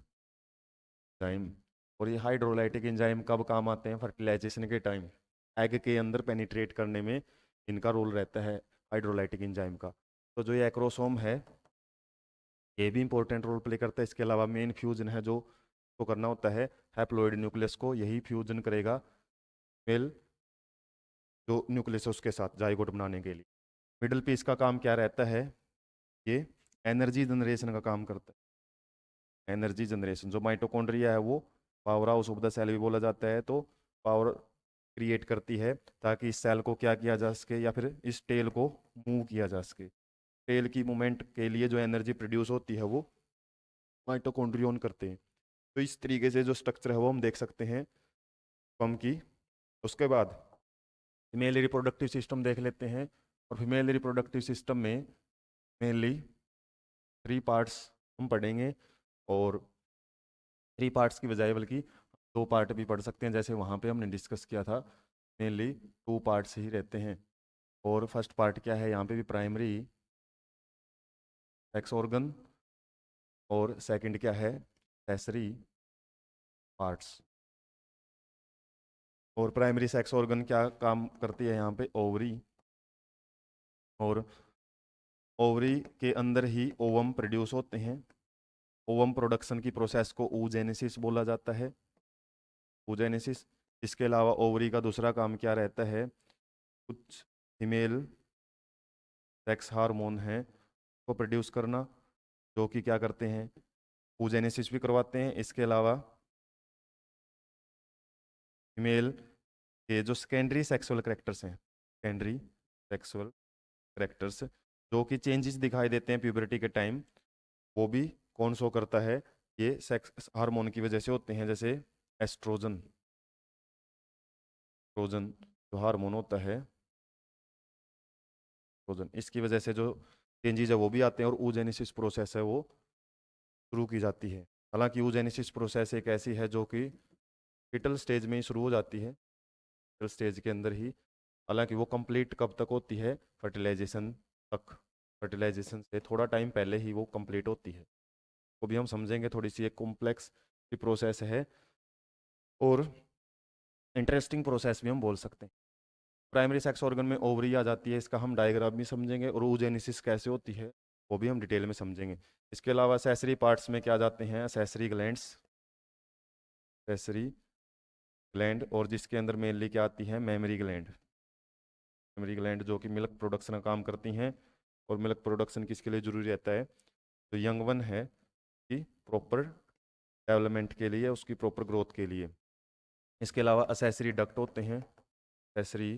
A: enzyme. और ये हाइड्रोलाइटिक एंजाइम कब काम आते हैं? फर्टिलाइजेशन के टाइम, एग के अंदर पेनिट्रेट करने में इनका रोल रहता है, हाइड्रोलाइटिक एंजाइम का। तो जो ये एक्रोसोम है ये भी इंपॉर्टेंट रोल प्ले करता है। इसके अलावा मेन फ्यूजन है जो को करना होता है हैप्लॉइड न्यूक्लियस को, यही फ्यूजन करेगा मेल जो न्यूक्लियस है उसके साथ जाइगोट बनाने के लिए। मिडल पीस का काम क्या रहता है? ये एनर्जी जनरेशन का काम करता है, एनर्जी जनरेशन। जो माइटोकॉन्ड्रिया है वो power house of the cell भी बोला जाता है, तो पावर क्रिएट करती है ताकि इस सेल को क्या किया जा सके, या फिर इस टेल को मूव किया जा सके। टेल की मूवमेंट के लिए जो एनर्जी प्रोड्यूस होती है वो माइटोकॉन्ड्रियन करते हैं। तो इस तरीके से जो स्ट्रक्चर है वो हम देख सकते हैं स्पर्म की। उसके बाद फीमेल रिप्रोडक्टिव सिस्टम देख लेते हैं। और फीमेल रिप्रोडक्टिव सिस्टम में मेनली 3 पार्ट्स हम पढ़ेंगे। और 3 पार्ट्स की बजाय बल्कि 2 पार्ट भी पढ़ सकते हैं, जैसे वहाँ पे हमने डिस्कस किया था। मेनली 2 पार्ट्स ही रहते हैं। और फर्स्ट पार्ट क्या है? यहाँ पे भी प्राइमरी सेक्स ऑर्गन, और सेकंड क्या है? Accessory parts. और प्राइमरी सेक्स ऑर्गन क्या काम करती है? यहाँ पे ओवरी, और ओवरी के अंदर ही ओवम प्रोड्यूस होते हैं। ओवम प्रोडक्शन की प्रोसेस को oogenesis बोला जाता है, oogenesis। इसके अलावा ओवरी का दूसरा काम क्या रहता है? कुछ फीमेल सेक्स हार्मोन हैं को प्रोड्यूस करना, जो कि क्या करते हैं? oogenesis भी करवाते हैं। इसके अलावा फीमेल के जो सेकेंडरी सेक्सुअल करेक्टर्स हैं, सेकेंडरी सेक्सुअल करेक्टर्स जो कि चेंजेस दिखाई देते हैं प्यूबर्टी के टाइम, वो भी कौन शो करता है? ये सेक्स हार्मोन की वजह से होते हैं, जैसे एस्ट्रोजन। एस्ट्रोजन जो हार्मोन होता है, एस्ट्रोजन, इसकी वजह से जो चेंजेस है वो भी आते हैं, और oogenesis प्रोसेस है वो शुरू की जाती है। हालांकि oogenesis प्रोसेस एक ऐसी है जो कि फीटल स्टेज में ही शुरू हो जाती है, फीटल स्टेज के अंदर ही। हालांकि वो कंप्लीट कब तक होती है? फर्टिलाइजेशन तक। फर्टिलाइजेशन से थोड़ा टाइम पहले ही वो कंप्लीट होती है। वो भी हम समझेंगे, थोड़ी सी एक कॉम्प्लेक्स की प्रोसेस है और इंटरेस्टिंग प्रोसेस भी हम बोल सकते हैं। प्राइमरी सेक्स ऑर्गन में ओवरी आ जाती है, इसका हम डायग्राम भी समझेंगे, और oogenesis कैसे होती है वो भी हम डिटेल में समझेंगे। इसके अलावा एक्सेसरी पार्ट्स में क्या जाते हैं? एक्सेसरी ग्लैंड्स, एक्सेसरी ग्लैंड, और जिसके अंदर मेनली क्या आती है? Mammary gland. मेमरी ग्लैंड जो कि मिल्क प्रोडक्शन का काम करती हैं। और मिल्क प्रोडक्शन किसके लिए जरूरी रहता है? जो यंग वन है कि प्रॉपर डेवलपमेंट के लिए, उसकी प्रॉपर ग्रोथ के लिए। इसके अलावा एक्सेसरी डक्ट होते हैं, एक्सेसरी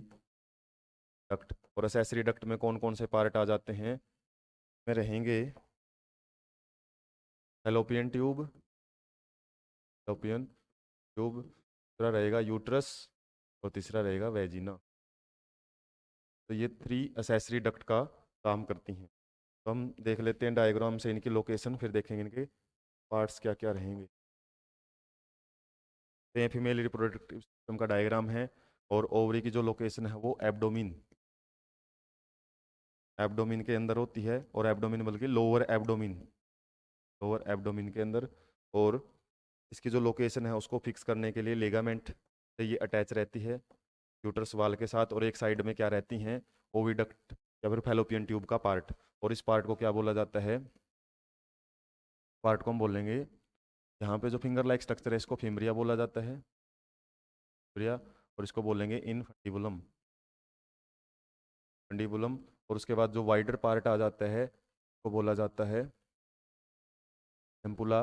A: डक्ट। और एक्सेसरी डक्ट में कौन कौन से पार्ट आ जाते हैं? में रहेंगे फैलोपियन ट्यूब, फैलोपियन ट्यूब, दूसरा रहेगा यूट्रस, और तीसरा रहेगा वेजिना। तो ये 3 एक्सेसरी डक्ट का काम करती हैं। तो हम देख लेते हैं डायग्राम से इनकी लोकेशन, फिर देखेंगे इनके पार्ट्स क्या क्या रहेंगे। तो ये फीमेल रिप्रोडक्टिव सिस्टम का डायग्राम है। और ओवरी की जो लोकेशन है वो एब्डोमिन, एब्डोमिन के अंदर होती है। और एब्डोमिन बल्कि लोअर एब्डोमिन, लोअर एब्डोमिन के अंदर। और इसकी जो लोकेशन है उसको फिक्स करने के लिए लिगामेंट से ये अटैच रहती है यूट्रस वाल के साथ। और एक साइड में क्या रहती हैं? ओविडक्ट या फिर फैलोपियन ट्यूब का पार्ट। और इस पार्ट को क्या बोला जाता है? पार्ट को हम बोलेंगे, यहाँ पे जो फिंगर लाइक स्ट्रक्चर है इसको फिम्ब्रिया बोला जाता है, फिम्ब्रिया। और इसको बोलेंगे इनफंडिबुलम, फंडिबुलम। और उसके बाद जो वाइडर पार्ट आ जाता है वो बोला जाता है एम्पुला।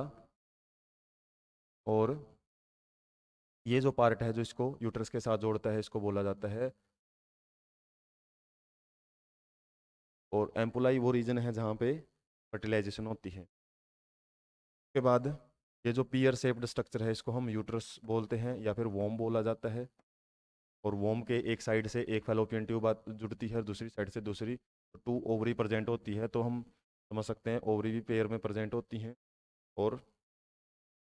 A: और ये जो पार्ट है जो इसको यूट्रस के साथ जोड़ता है इसको बोला जाता है, और एम्पुला ही वो रीजन है जहाँ पे फर्टिलाइजेशन होती है। उसके बाद ये जो पियर शेप्ड स्ट्रक्चर है इसको हम यूट्रस बोलते हैं या फिर वोम बोला जाता है। और वोम के एक साइड से एक फैलोपियन ट्यूब जुड़ती है और दूसरी साइड से दूसरी, टू ओवरी प्रेजेंट होती है। तो हम समझ सकते हैं ओवरी भी पेयर में प्रेजेंट होती हैं। और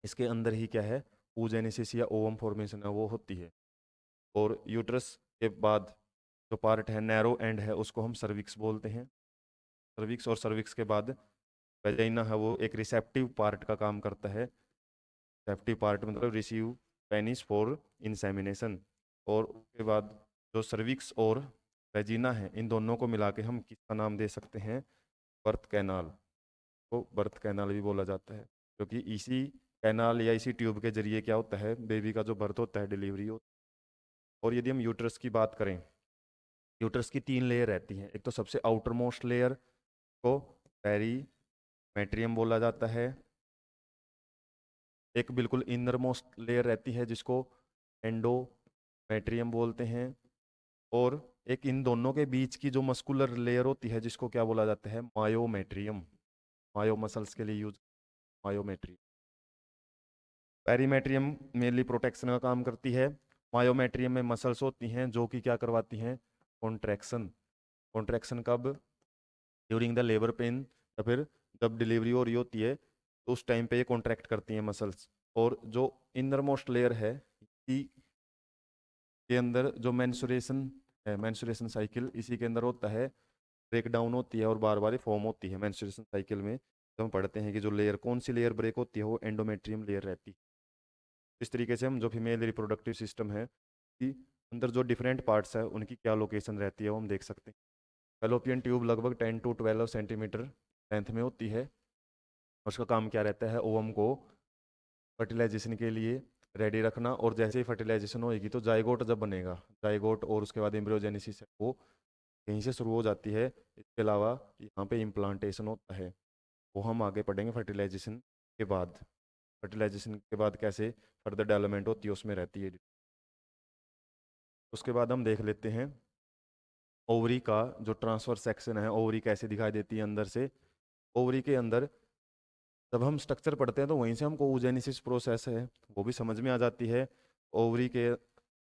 A: इसके अंदर ही क्या है, oogenesis या ओवम फॉर्मेशन है वो होती है। और यूट्रस के बाद जो पार्ट है नैरो एंड है उसको हम सर्विक्स बोलते हैं। सर्विक्स, और सर्विक्स के बाद वेजाइना है वो एक रिसेप्टिव पार्ट का काम करता है। रिसेप्टिव पार्ट मतलब रिसीव पेनिस फॉर इंसेमिनेशन। और उसके बाद जो सर्विक्स और वेजिना है इन दोनों को मिला के हम किसका नाम दे सकते हैं, बर्थ कैनाल। को बर्थ कैनाल भी बोला जाता है, क्योंकि इसी कैनाल या इसी ट्यूब के जरिए क्या होता है, बेबी का जो बर्थ होता है, डिलीवरी होती है। और यदि हम यूट्रस की बात करें, यूट्रस की 3 लेयर रहती हैं। एक तो सबसे आउटर मोस्ट लेयर को पेरीमेट्रियम बोला जाता है। एक बिल्कुल इनर मोस्ट लेयर रहती है जिसको एंडोमेट्रियम बोलते हैं। और एक इन दोनों के बीच की जो मस्कुलर लेयर होती है जिसको क्या बोला जाता है, मायोमेट्रियम। मायो मसल्स के लिए use, myometrium. Perimetrium mainly protection का काम करती है। मायोमेट्रियम में मसल्स होती हैं जो कि क्या करवाती हैं, कॉन्ट्रैक्शन। कॉन्ट्रैक्शन कब, ड्यूरिंग द लेबर पेन, या फिर जब डिलीवरी हो रही होती है तो उस टाइम पे ये कॉन्ट्रैक्ट करती हैं मसल्स। और जो इनर मोस्ट लेयर है के अंदर जो मेंस्ट्रुएशन है, मेंस्ट्रुएशन साइकिल इसी के अंदर होता है, ब्रेक डाउन होती है और बार बार फॉर्म होती है मेंस्ट्रुएशन साइकिल में। जब हम पढ़ते हैं कि जो लेयर, कौन सी लेयर ब्रेक होती है, वो एंडोमेट्रियम लेयर रहती है। इस तरीके से हम जो फीमेल रिप्रोडक्टिव सिस्टम है कि अंदर जो डिफरेंट पार्ट्स है उनकी क्या लोकेशन रहती है वो हम देख सकते हैं। फैलोपियन ट्यूब लगभग 10 to 12 सेंटीमीटर लेंथ में होती है। और उसका काम क्या रहता है, ओवम को फर्टिलाइजेशन के लिए रेडी रखना। और जैसे ही फर्टिलाइजेशन होएगी तो जाइगोट जब बनेगा, जाइगोट और उसके बाद एम्ब्रियोजेनेसिस है वो यहीं से शुरू हो जाती है। इसके अलावा यहाँ पे इम्प्लांटेशन होता है, वो हम आगे पढ़ेंगे फर्टिलाइजेशन के बाद। फर्टिलाइजेशन के बाद कैसे फर्दर डेवलपमेंट होती है उसमें रहती है। उसके बाद हम देख लेते हैं ओवरी का जो ट्रांसफर सेक्शन है, ओवरी कैसे दिखाई देती है अंदर से। ओवरी के अंदर जब हम स्ट्रक्चर पढ़ते हैं तो वहीं से हमको oogenesis प्रोसेस है वो भी समझ में आ जाती है। ओवरी के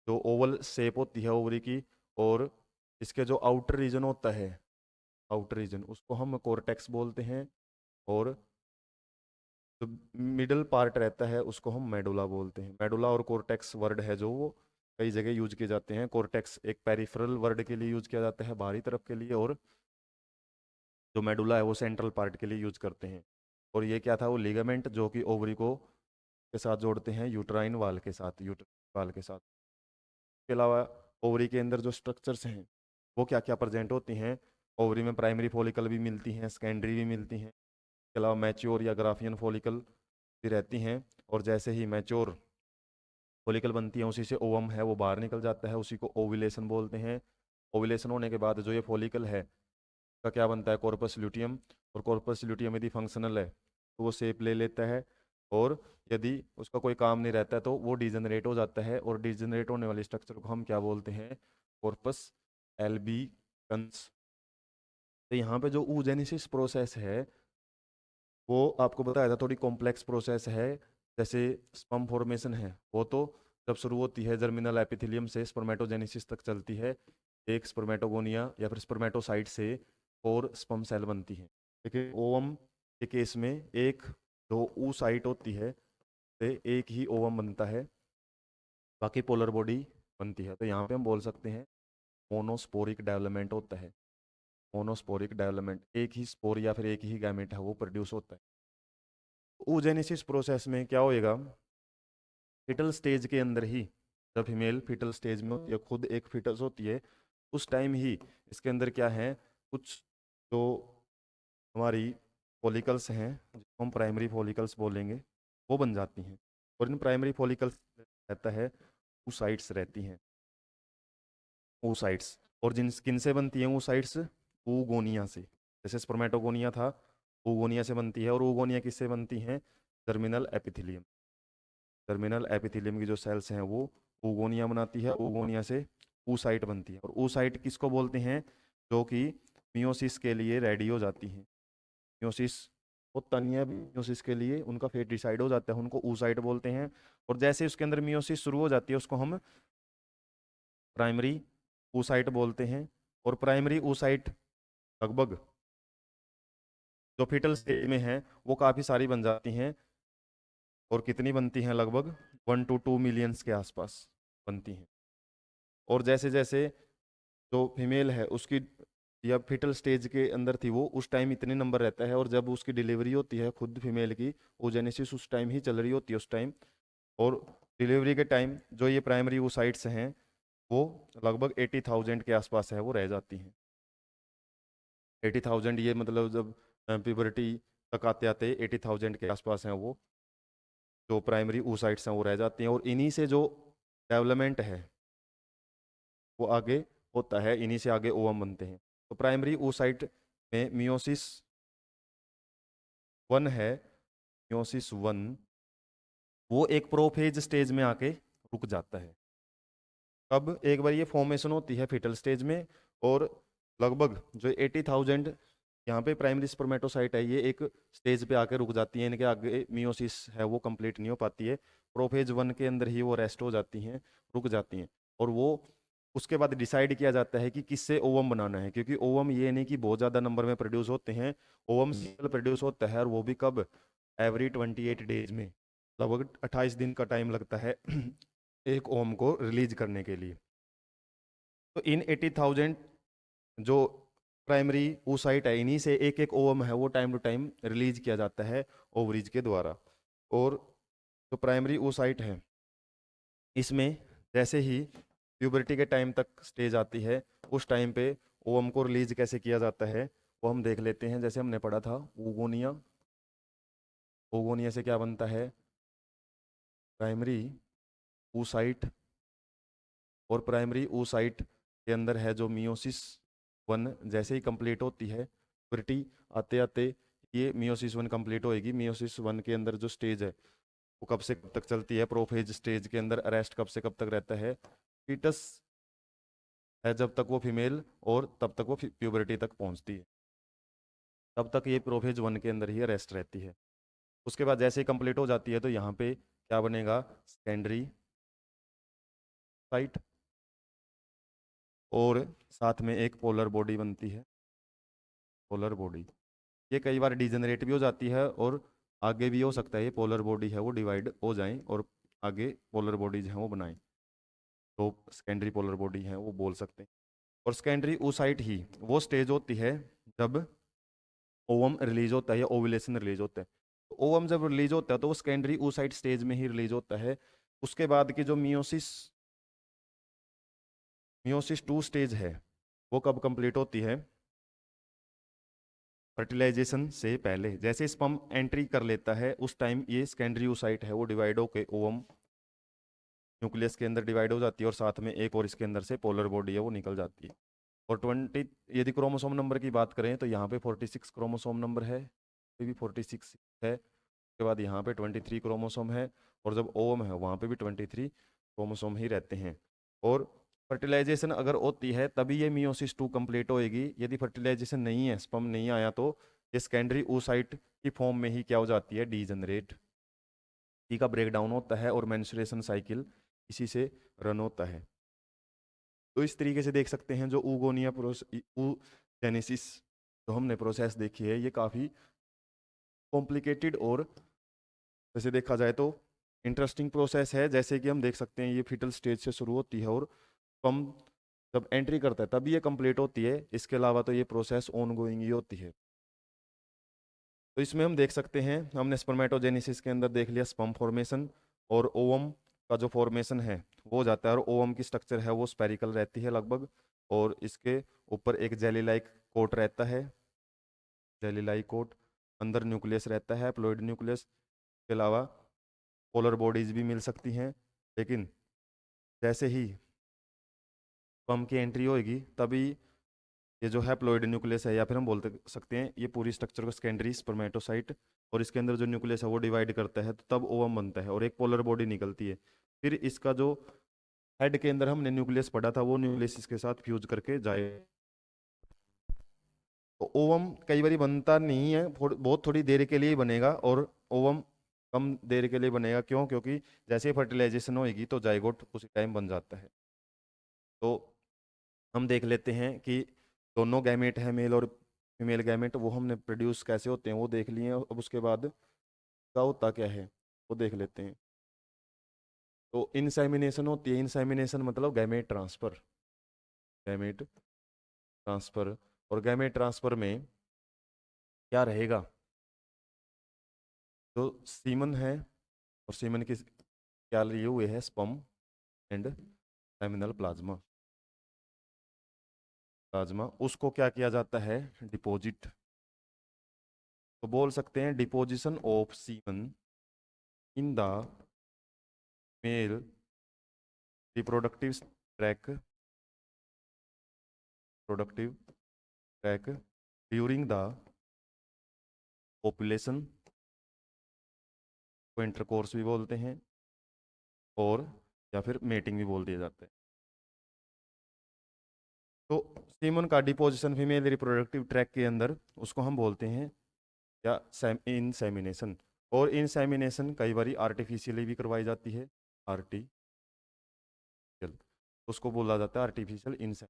A: जो ओवल शेप होती है ओवरी की, और इसके जो आउटर रीजन होता है, आउटर रीजन उसको हम कोर्टेक्स बोलते हैं। और जो मिडल पार्ट रहता है उसको हम मेडुला बोलते हैं। मेडुला और कोर्टेक्स वर्ड है जो वो कई जगह यूज किए जाते हैं। कोर्टेक्स एक पेरिफेरल वर्ड के लिए यूज किया जाता है, बाहरी तरफ के लिए, और जो मेडुला है वो सेंट्रल पार्ट के लिए यूज करते हैं। और ये क्या था, वो लिगामेंट जो कि ओवरी को के साथ जोड़ते हैं यूट्राइन वाल के साथ, यूट्राइन वाल के साथ। इसके अलावा ओवरी के अंदर जो स्ट्रक्चर्स हैं वो क्या क्या प्रेजेंट होती हैं, ओवरी में प्राइमरी फॉलिकल भी मिलती हैं, सेकेंडरी भी मिलती हैं। इसके अलावा मैच्योर या ग्राफियन फॉलिकल भी रहती हैं। और जैसे ही मैच्योर फॉलिकल बनती है उसी से ओवम है वो बाहर निकल जाता है, उसी को ओविलेशन बोलते हैं। ओविलेशन होने के बाद जो ये फॉलिकल है का क्या बनता है, कॉर्पस ल्यूटियम। और कॉर्पस ल्यूटियम यदि फंक्शनल है तो वो शेप ले लेता है, और यदि उसका कोई काम नहीं रहता है तो वो डिजनरेट हो जाता है। और डिजनरेट होने वाले स्ट्रक्चर को हम क्या बोलते हैं, कॉर्पस एल्बिकन्स। तो यहाँ पे जो oogenesis प्रोसेस है वो आपको बताया था, थोड़ी कॉम्प्लेक्स प्रोसेस है। जैसे स्पर्म फॉर्मेशन है वो तो जब शुरू होती है जर्मिनल एपिथेलियम से स्पर्मेटोजेनेसिस तक चलती है। एक स्पर्मेटोगोनिया या फिर स्पर्मेटोसाइट से और स्पर्म सेल बनती है। लेकिन ओवम के केस में एक दो oocyte होती है, से एक ही ओवम बनता है, बाकी पोलर बॉडी बनती है। तो यहाँ पे हम बोल सकते हैं मोनोस्पोरिक डेवलपमेंट होता है। मोनोस्पोरिक डेवलपमेंट, एक ही स्पोर या फिर एक ही गैमेट है वो प्रोड्यूस होता है। oogenesis प्रोसेस में क्या होएगा, फिटल स्टेज के अंदर ही, जब फीमेल फिटल स्टेज में होती है, खुद एक फिटस होती है, उस टाइम ही इसके अंदर क्या है, कुछ जो हमारी फॉलिकल्स हैं जिसको हम प्राइमरी फॉलिकल्स बोलेंगे वो बन जाती हैं। और इन प्राइमरी फॉलिकल्स रहता है oocytes रहती हैं, oocytes। और जिन किन से बनती हैं oocytes, oogonia से। जैसे स्पर्मेटोगोनिया था, oogonia से बनती है। और oogonia किससे बनती हैं? Germinal epithelium. जर्मिनल एपिथेलियम की जो सेल्स हैं वो oogonia बनाती है। oogonia से oocyte बनती है। और oocyte किसको बोलते हैं? जो कि मियोसिस के लिए रेडी हो जाती हैं। मियोसिस होता नहीं है मियोसिस के लिए, उनका फेट डिसाइड हो जाता है, उनको oocyte बोलते हैं। और जैसे उसके अंदर मियोसिस शुरू हो जाती है उसको हम प्राइमरी oocyte बोलते हैं। और प्राइमरी oocyte लगभग जो फीटल स्टेज में है वो काफ़ी सारी बन जाती हैं। और कितनी बनती हैं? लगभग 1 to 2 मिलियंस के आसपास बनती हैं। और जैसे जैसे जो फीमेल है उसकी या फीटल स्टेज के अंदर थी वो उस टाइम इतने नंबर रहता है, और जब उसकी डिलीवरी होती है खुद फीमेल की, ओजेनेसिस उस टाइम ही चल रही होती है उस टाइम। और डिलीवरी के टाइम जो ये प्राइमरी oocytes हैं वो लगभग 80,000 के आसपास है वो रह जाती हैं। 80,000 ये मतलब जब प्यूबर्टी तक आते आते 80,000 के आसपास हैं वो जो प्राइमरी oocytes हैं वो रह जाती हैं। और इन्हीं से जो डेवलपमेंट है वो आगे होता है, इन्हीं से आगे ओवम बनते हैं। तो प्राइमरी oocyte में मियोसिस 1 है, मियोसिस 1 वो एक प्रोफेज स्टेज में आके रुक जाता है। कब? एक बार ये फॉर्मेशन होती है फीटल स्टेज में, और लगभग जो 80,000 यहाँ पे प्राइमरी स्पर्मेटोसाइट है ये एक स्टेज पे आके रुक जाती है, इनके आगे मियोसिस है वो कंप्लीट नहीं हो पाती है। प्रोफेज 1 के अंदर ही वो रेस्ट हो जाती हैं, रुक जाती हैं। और वो उसके बाद डिसाइड किया जाता है कि किससे ओवम बनाना है, क्योंकि ओवम ये नहीं कि बहुत ज़्यादा नंबर में प्रोड्यूस होते हैं। ओवम सिंगल प्रोड्यूस होता है, और वो भी कब? एवरी 28 डेज में। लगभग 28 दिन का टाइम लगता है एक ओवम को रिलीज करने के लिए। तो इन 80,000 जो प्राइमरी oocyte है इन्हीं से एक एक ओवम है वो टाइम टू टाइम रिलीज किया जाता है ओवरीज के द्वारा। और जो प्राइमरी oocyte है इसमें जैसे ही प्यूबर्टी के टाइम तक स्टेज आती है उस टाइम पे ओवम को रिलीज कैसे किया जाता है वो हम देख लेते हैं। जैसे हमने पढ़ा था oogonia, oogonia से क्या बनता है? Primary oocyte। और प्राइमरी oocyte के अंदर है जो मियोसिस 1 जैसे ही कंप्लीट होती है प्यूबर्टी आते आते ये मियोसिस 1 कंप्लीट होएगी। मियोसिस 1 के अंदर जो स्टेज है वो कब से कब तक चलती है? प्रोफेज स्टेज के अंदर अरेस्ट कब से कब तक रहता है? फीटस है जब तक वो फीमेल, और तब तक वो प्यूबर्टी तक पहुंचती है, तब तक ये प्रोफेज 1 के अंदर ही अरेस्ट रहती है। उसके बाद जैसे ही कंप्लीट हो जाती है तो यहाँ पे क्या बनेगा? सेकेंडरी साइट, और साथ में एक पोलर बॉडी बनती है। पोलर बॉडी ये कई बार डिजेनरेट भी हो जाती है, और आगे भी हो सकता है ये पोलर बॉडी है वो डिवाइड हो जाए और आगे पोलर बॉडीज हैं वो बनाएं, तो सेकेंडरी पोलर बॉडी है वो बोल सकते हैं। और सेकेंडरी oocyte ही वो स्टेज होती है जब ओवम रिलीज होता है या ओवुलेशन रिलीज होता है। तो ओवम जब रिलीज होता है तो वो सेकेंडरी oocyte स्टेज में ही रिलीज होता है। उसके बाद की जो मियोसिस मियोसिस 2 स्टेज है वो कब कंप्लीट होती है? फर्टिलाइजेशन से पहले। जैसे स्पर्म एंट्री कर लेता है उस टाइम ये सेकेंडरी oocyte है वो डिवाइड होकर ओवम न्यूक्लियस के अंदर डिवाइड हो जाती है, और साथ में एक और इसके अंदर से पोलर बॉडी है वो निकल जाती है। और 20 यदि क्रोमोसोम नंबर की बात करें तो यहाँ पे 46 क्रोमोसोम नंबर है, ये भी 46 है। उसके बाद यहाँ पे 23 क्रोमोसोम है, और जब ओवम है वहाँ पे भी 23 क्रोमोसोम ही रहते हैं। और फर्टिलाइजेशन अगर होती है तभी ये मियोसिस 2 कंप्लीट होएगी। यदि फर्टिलाइजेशन नहीं है, स्पर्म नहीं आया, तो ये सेकेंडरी oocyte की फॉर्म में ही क्या हो जाती है? डीजनरेट, ई का ब्रेक डाउन होता है, और मेंस्ट्रुएशन साइकिल इसी से रन होता है। तो इस तरीके से देख सकते हैं जो oogonia oogenesis जो हमने प्रोसेस देखी है ये काफ़ी कॉम्प्लिकेटेड और जैसे देखा जाए तो इंटरेस्टिंग प्रोसेस है। जैसे कि हम देख सकते हैं ये फीटल स्टेज से शुरू होती है, और हम जब एंट्री करता है तभी ये कंप्लीट होती है। इसके अलावा तो ये प्रोसेस ऑन गोइंग ही होती है। तो इसमें हम देख सकते हैं, हमने स्पर्मेटोजेनेसिस के अंदर देख लिया स्पर्म फॉर्मेशन, और ओवम का जो फॉर्मेशन है वो हो जाता है। और ओवम की स्ट्रक्चर है वो स्पेरिकल रहती है लगभग, और इसके ऊपर एक जेली लाइक कोट रहता है, जेली लाइक कोट। अंदर न्यूक्लियस रहता है, प्लॉइड न्यूक्लियस। के अलावा पोलर बॉडीज भी मिल सकती हैं, लेकिन जैसे ही स्पर्म की एंट्री होगी तभी ये जो हैप्लॉइड न्यूक्लियस है, या फिर हम सकते हैं ये पूरी स्ट्रक्चर को सेकेंडरी स्पर्मेटोसाइट, और इसके अंदर जो न्यूक्लियस है वो डिवाइड करता है, तो तब ओवम बनता है और एक पोलर बॉडी निकलती है। फिर इसका जो हेड के अंदर हमने न्यूक्लियस पढ़ा था, वो न्यूक्लियस इसके साथ फ्यूज करके जाए। तो ओवम कई बार बनता नहीं है, बहुत थोड़ी देर के लिए ही बनेगा, और ओवम कम देर के लिए बनेगा। क्यों? क्योंकि जैसे फर्टिलाइजेशन होगी तो जाइगोट उसी टाइम बन जाता है। तो हम देख लेते हैं कि दोनों गैमेट है, मेल और फीमेल गैमेट, वो हमने प्रोड्यूस कैसे होते हैं वो देख लिए हैं। अब उसके बाद क्या होता क्या है वो देख लेते हैं। तो इंसेमिनेशन होती है। इंसेमिनेशन मतलब गैमेट ट्रांसफर, गैमेट ट्रांसफर। और गैमेट ट्रांसफर में क्या रहेगा? जो सीमन है, और सीमन की क्या लिए हुए है, sperm and seminal plasma, plasma उसको क्या किया जाता है? डिपॉजिट। तो बोल सकते हैं deposition of semen in the male reproductive tract, productive track during the population को इंटरकोर्स भी बोलते हैं, और या फिर मेटिंग भी बोल दिया जाता है। तो सीमन का डिपोजिशन फीमेल रिप्रोडक्टिव ट्रैक के अंदर, उसको हम बोलते हैं या इंसेमिनेशन। और इंसेमिनेशन कई बार आर्टिफिशियली भी करवाई जाती है, आर्टिफिशियल, उसको बोला जाता है आर्टिफिशियल इंसेमिनेशन।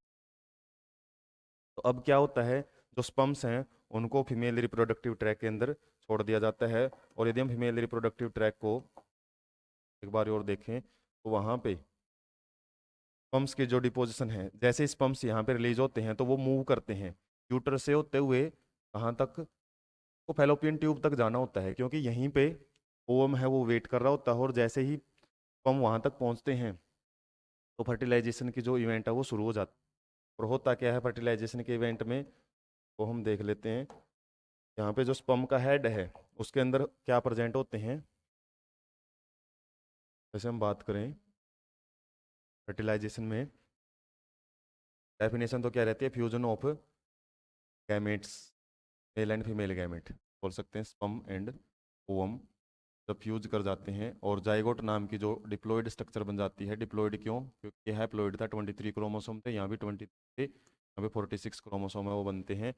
A: तो अब क्या होता है, जो स्पम्स हैं उनको फीमेल रिप्रोडक्टिव ट्रैक के अंदर छोड़ दिया जाता है। और यदि हम फीमेल रिप्रोडक्टिव ट्रैक को एक बार और देखें, तो वहाँ पे स्पम्स के जो डिपोजिशन है, जैसे स्पम्स यहाँ पे रिलीज होते हैं तो वो मूव करते हैं यूटर से होते हुए कहाँ तक? वो फैलोपियन ट्यूब तक जाना होता है, क्योंकि यहीं पे ओवम है वो वेट कर रहा होता है, और जैसे ही स्पर्म वहाँ तक पहुँचते हैं तो फर्टिलाइजेशन की जो इवेंट है वो शुरू हो जाता है। और होता क्या है फर्टिलाइजेशन के इवेंट में, वो हम देख लेते हैं। यहाँ पे जो स्पर्म का हेड है उसके अंदर क्या प्रेजेंट होते हैं? जैसे हम बात करें फर्टिलाइजेशन में, डेफिनेशन तो क्या रहती है? Fusion of gametes, mail and female gamete बोल सकते हैं, स्पर्म एंड ओवम जब फ्यूज कर जाते हैं और जाइगोट नाम की जो डिप्लॉइड स्ट्रक्चर बन जाती है। डिप्लॉइड क्यों? क्योंकि हैप्लॉइड था, 23 क्रोमोसोम थे, यहाँ भी 23 थे, यहाँ पे 46 क्रोमोसोम है वो बनते हैं।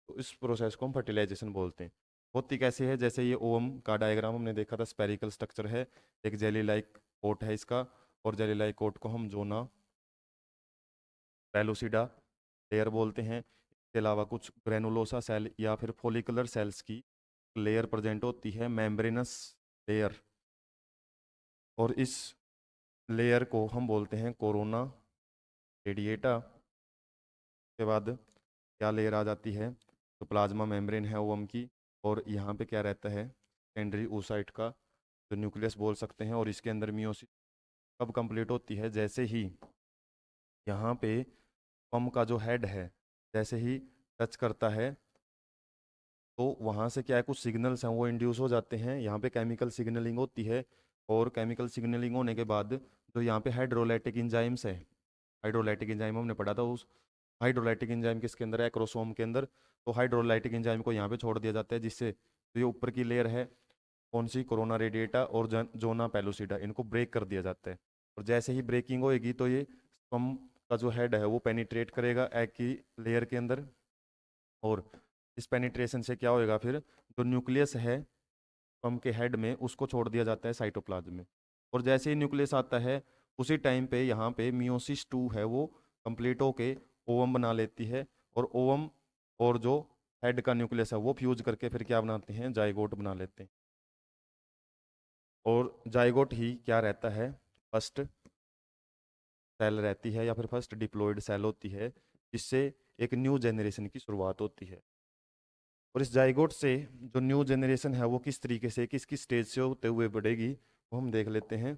A: तो इस प्रोसेस को हम फर्टिलाइजेशन बोलते हैं। होती कैसे है? जैसे ये ओवम का डायग्राम हमने देखा था, स्पेरिकल स्ट्रक्चर है, एक जेली लाइक कोट है इसका, और जेली लाइक कोट को हम जोना पेलुसिडा लेयर बोलते हैं। इसके अलावा कुछ ग्रेनुलोसा सेल या फिर फोलिकुलर सेल्स की लेयर प्रेजेंट होती है, मेम्ब्रेनस लेयर, और इस लेयर को हम बोलते हैं कोरोना रेडिएटा। के बाद क्या लेयर आ जाती है? तो प्लाज्मा मेम्ब्रेन है ओवम की, और यहाँ पे क्या रहता है? सेकेंडरी oocyte का जो न्यूक्लियस बोल सकते हैं, और इसके अंदर मियोसिस कब कंप्लीट होती है? जैसे ही यहाँ पे स्पर्म का जो हेड है जैसे ही टच करता है, तो वहाँ से क्या है, कुछ सिग्नल्स हैं वो इंड्यूस हो जाते हैं, यहाँ पे केमिकल सिग्नलिंग होती है। और केमिकल सिग्नलिंग होने के बाद जो यहाँ पे हाइड्रोलाइटिक इंजाइम्स है, हाइड्रोलाइटिक इंजाइम हमने पढ़ा था, उस हाइड्रोलाइटिक एंजाइम किसके अंदर है? क्रोमोसोम के अंदर। तो हाइड्रोलाइटिक एंजाइम को यहाँ पे छोड़ दिया जाता है, जिससे तो ये ऊपर की लेयर है कौन सी? कोरोना रेडिएटा और जोना पेलुसिडा, इनको ब्रेक कर दिया जाता है। और जैसे ही ब्रेकिंग होएगी तो ये स्पर्म का जो हेड है वो पेनिट्रेट करेगा एग की लेयर के अंदर, और इस पेनिट्रेशन से क्या होएगा? फिर जो न्यूक्लियस है स्पर्म के हेड में उसको छोड़ दिया जाता है साइटोप्लाज्म में। और जैसे ही न्यूक्लियस आता है उसी टाइम पे यहाँ पे मियोसिस 2 है वो कंप्लीट होके ओवम बना लेती है, और ओवम और जो हेड का न्यूक्लियस है वो फ्यूज करके फिर क्या बनाते हैं? जाइगोट बना लेते हैं। और जाइगोट ही क्या रहता है? फर्स्ट सेल रहती है, या फिर फर्स्ट डिप्लॉयड सेल होती है, जिससे एक न्यू जनरेशन की शुरुआत होती है। और इस जाइगोट से जो न्यू जनरेशन है वो किस तरीके से, किस किस स्टेज से होते हुए बढ़ेगी, वो हम देख लेते हैं।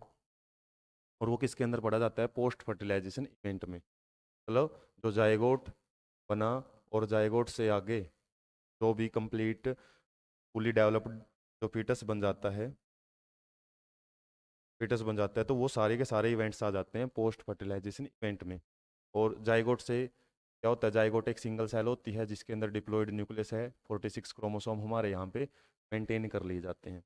A: और वो किसके अंदर पढ़ा जाता है? पोस्ट फर्टिलाइजेशन इवेंट में। मतलब जो जाइगोट बना और जाइगोट से आगे जो भी कंप्लीट फुली डेवलप्ड जो फीटस बन जाता है, फीटस बन जाता है, तो वो सारे के सारे इवेंट्स आ जाते हैं पोस्ट फर्टिलाइजेशन इवेंट में। और जाइगोट से क्या होता है, जाइगोट एक सिंगल सेल होती है जिसके अंदर डिप्लॉयड न्यूक्लियस है, 46 क्रोमोसोम हमारे यहाँ पे मेंटेन कर लिए जाते हैं।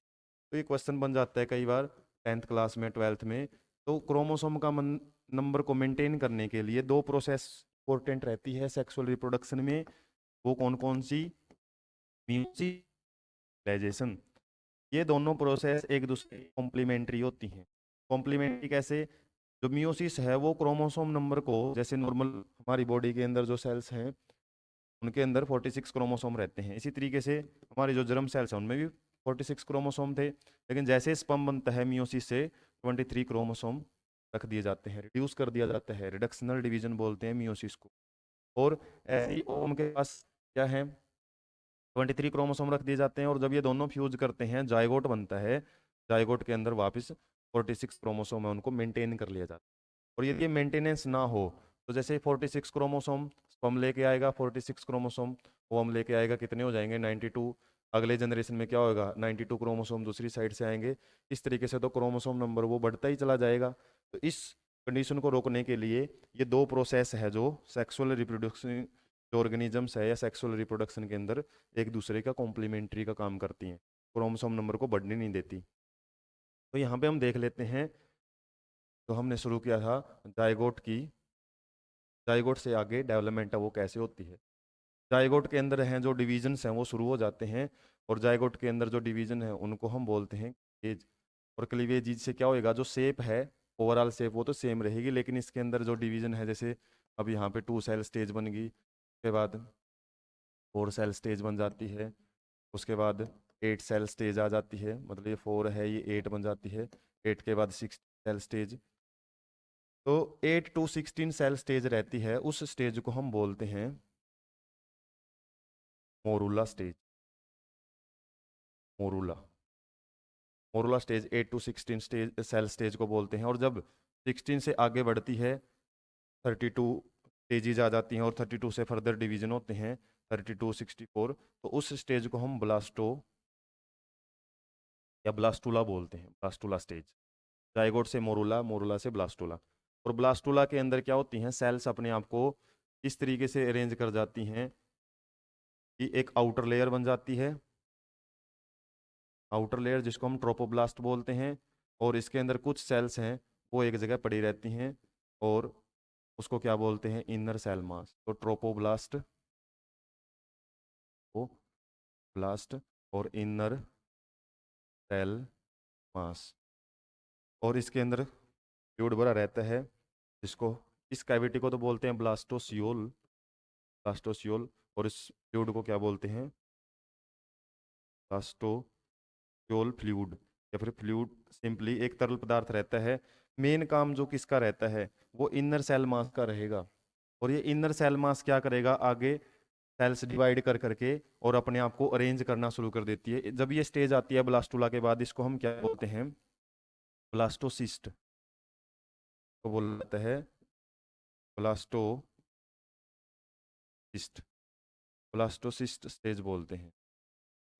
A: तो ये क्वेश्चन बन जाता है कई बार 10th क्लास में, 12th में। तो क्रोमोसोम का नंबर को मेंटेन करने के लिए दो प्रोसेस इंपॉर्टेंट रहती है सेक्सुअल रिप्रोडक्शन में। वो कौन कौन सी? म्यूसिलाइजेशन। ये दोनों प्रोसेस एक दूसरे की कॉम्प्लीमेंट्री होती हैं। कॉम्प्लीमेंट्री कैसे? जो मियोसिस है वो क्रोमोसोम नंबर को, जैसे नॉर्मल हमारी बॉडी के अंदर जो सेल्स हैं उनके अंदर 46 क्रोमोसोम रहते हैं, इसी तरीके से हमारे जो जर्म सेल्स हैं उनमें भी 46 क्रोमोसोम थे। लेकिन जैसे स्पर्म बनता है मियोसिस से 23 क्रोमोसोम रख दिए जाते हैं, रिड्यूस कर दिया जाता है, रिडक्शनल डिवीजन बोलते हैं मियोसिस को। और ऐसे ही ओवम के पास क्या है, 23 क्रोमोसोम रख दिए जाते हैं, और जब ये दोनों फ्यूज करते हैं जाइगोट बनता है। जाइगोट के अंदर वापस 46 क्रोमोसोम है, उनको मेंटेन कर लिया जाता है। और यदि मेंटेनेंस ना हो तो जैसे 46 क्रोमोसोम स्पर्म लेके आएगा, 46 क्रोमोसोम ओवम लेके आएगा, कितने हो जाएंगे? 92। अगले जनरेशन में क्या होगा? 92 क्रोमोसोम दूसरी साइड से आएंगे। इस तरीके से तो क्रोमोसोम नंबर वो बढ़ता ही चला जाएगा। तो इस कंडीशन को रोकने के लिए ये दो प्रोसेस है जो सेक्सुअल रिप्रोडक्शन, जो ऑर्गेनिजम्स है या सेक्सुअल रिप्रोडक्शन के अंदर एक दूसरे का कॉम्प्लीमेंट्री का काम करती हैं, क्रोमोसोम नंबर को बढ़ने नहीं देती। तो यहाँ पे हम देख लेते हैं, तो हमने शुरू किया था जाइगोट की, जाइगोट से आगे डेवलपमेंट है वो कैसे होती है। जाइगोट के अंदर हैं जो डिवीजन्स हैं वो शुरू हो जाते हैं, और जाइगोट के अंदर जो डिवीजन है उनको हम बोलते हैं क्लीवेज। और क्लीवेज से क्या होएगा, जो शेप है ओवरऑल शेप वो तो सेम रहेगी, लेकिन इसके अंदर जो डिवीजन है, जैसे अब यहाँ पे 2 सेल स्टेज बन गई, उसके बाद 4 सेल स्टेज बन जाती है, उसके बाद 8 सेल स्टेज आ जाती है, मतलब ये 4 है ये 8 बन जाती है, 8 के बाद 6 सेल स्टेज। तो 8 to 16 सेल स्टेज रहती है, उस स्टेज को हम बोलते हैं morula stage. Morula, morula stage 8 to 16 stage cell stage को बोलते हैं। और जब 16 से आगे बढ़ती है 32 स्टेजेज आ जाती हैं, और 32 से फर्दर डिवीजन होते हैं 32, 64, तो उस स्टेज को हम ब्लास्टो या ब्लास्टुला बोलते हैं, ब्लास्टुला स्टेज। जाइगोट से मोरूला, मोरूला से ब्लास्टुला। और ब्लास्टुला के अंदर क्या होती हैं, सेल्स अपने आप को इस तरीके से अरेंज कर जाती हैं कि एक आउटर लेयर बन जाती है, आउटर लेयर जिसको हम ट्रोपोब्लास्ट बोलते हैं, और इसके अंदर कुछ सेल्स हैं वो एक जगह पड़ी रहती हैं, और उसको क्या बोलते हैं? Inner cell mass. तो ट्रोपोब्लास्ट, वो ब्लास्ट, और इनर सेल मास। और इसके अंदर फ्लूइड भरा रहता है, जिसको, इस कैविटी को तो बोलते हैं ब्लास्टोसियोल, ब्लास्टोसियोल। और इस फ्लूइड को क्या बोलते हैं? ब्लास्टोसियोल फ्लूइड, या फिर फ्लूइड सिंपली एक तरल पदार्थ रहता है। मेन काम जो किसका रहता है, वो इनर सेल मास का रहेगा। और ये इनर सेल मास क्या करेगा आगे? सेल्स डिवाइड कर करके और अपने आप को अरेंज करना शुरू कर देती है। जब ये स्टेज आती है ब्लास्टुला के बाद, इसको हम क्या बोलते हैं? ब्लास्टोसिस्ट को बोला जाता है ब्लास्टोसिस्ट, ब्लास्टोसिस्ट स्टेज बोलते हैं।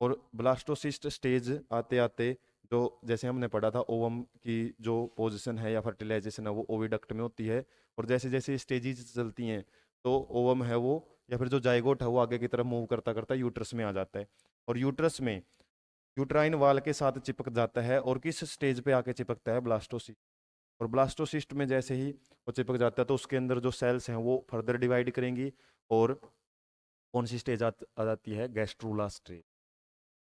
A: और ब्लास्टोसिस्ट स्टेज आते आते, जो जैसे हमने पढ़ा था ओवम की जो पोजीशन है या फर्टिलाइजेशन है वो ओविडक्ट में होती है, और जैसे जैसे स्टेजेस चलती हैं तो ओवम है वो, या फिर जो जाइगोट है वो आगे की तरफ मूव करता करता यूट्रस में आ जाता है। और यूट्रस में यूट्राइन वाल के साथ चिपक जाता है, और किस स्टेज पे आके चिपकता है? ब्लास्टोसिस्ट। और ब्लास्टोसिस्ट में जैसे ही वो चिपक जाता है तो उसके अंदर जो सेल्स हैं वो फर्दर डिवाइड करेंगी, और कौन सी स्टेज आ जाती है? Gastrula stage,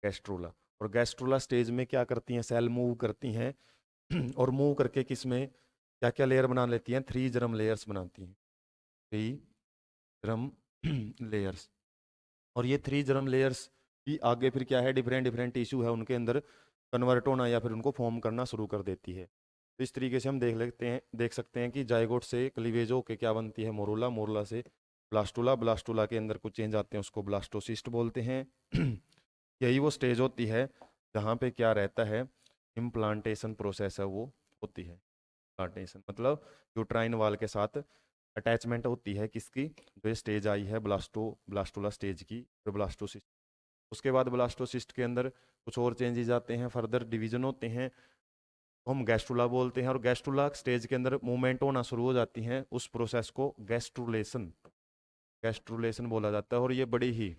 A: gastrula. और गैस्ट्रूला स्टेज में क्या करती हैं? सेल मूव करती हैं और मूव करके किस में क्या क्या लेयर बना लेती हैं? 3 जर्म लेयर्स बनाती हैं, 3 जर्म लेयर्स। और ये 3 जर्म लेयर्स की आगे फिर क्या है? डिफरेंट डिफरेंट टिश्यू है उनके अंदर कन्वर्ट होना या फिर उनको फॉर्म करना शुरू कर देती है। तो इस तरीके से हम देख सकते हैं कि जाइगोट से क्लीवेज होके क्या बनती है? मोरूला, मोरूला से ब्लास्टुला, ब्लास्टुला के अंदर कुछ चेंज आते हैं उसको ब्लास्टोसिस्ट बोलते हैं। यही वो स्टेज होती है जहाँ पे क्या रहता है? इम्प्लांटेशन प्रोसेस है वो होती है। इम्प्लांटेशन मतलब यूट्राइन वाल के साथ अटैचमेंट होती है किसकी? जो ये स्टेज आई है ब्लास्टुला स्टेज की, फिर ब्लास्टोसिस्ट। उसके बाद ब्लास्टोसिस्ट के अंदर कुछ और चेंजेस आते हैं, फर्दर डिवीजन होते हैं, तो हम गैस्ट्रुला बोलते हैं। और गैस्ट्रुला स्टेज के अंदर मूवमेंट होना शुरू हो जाती हैं, उस प्रोसेस को गैस्ट्रुलेशन, गैस्ट्रुलेशन बोला जाता है। और ये बड़ी ही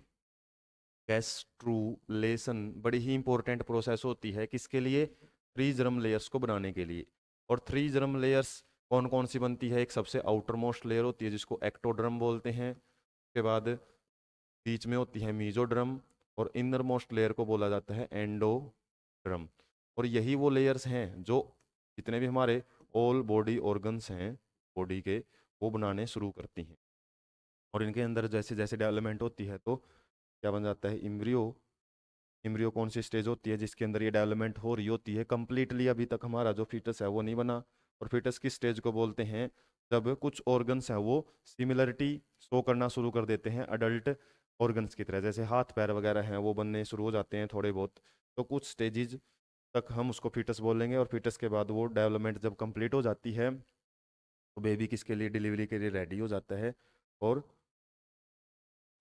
A: गैस्ट्रुलेशन बड़ी ही इंपॉर्टेंट प्रोसेस होती है किसके लिए, थ्री जर्म लेयर्स को बनाने के लिए। और थ्री जर्म लेयर्स कौन कौन सी बनती है, एक सबसे आउटर मोस्ट लेयर होती है जिसको एक्टोडर्म बोलते हैं, उसके बाद बीच में होती है मीजोड्रम, और इनर मोस्ट लेयर को बोला जाता है एंडोड्रम। और यही वो लेयर्स हैं जो जितने भी हमारे ऑल बॉडी ऑर्गन्स हैं बॉडी के, वो बनाने शुरू करती हैं। और इनके अंदर जैसे जैसे डेवलपमेंट होती है तो क्या बन जाता है, इम्ब्रियो। इम्ब्रियो कौन सी स्टेज होती है जिसके अंदर ये डेवलपमेंट हो रही होती है, कंप्लीटली अभी तक हमारा जो फीटस है वो नहीं बना। और फीटस की स्टेज को बोलते हैं जब कुछ ऑर्गन्स हैं वो सिमिलरिटी शो करना शुरू कर देते हैं अडल्ट ऑर्गन्स की तरह, जैसे हाथ पैर वगैरह हैं वो बनने शुरू हो जाते हैं थोड़े बहुत। तो कुछ स्टेजेज तक हम उसको फीटस बोलेंगे, और फीटस के बाद वो डेवलपमेंट जब कंप्लीट हो जाती है तो बेबी किसके लिए, डिलीवरी के लिए रेडी हो जाता है। और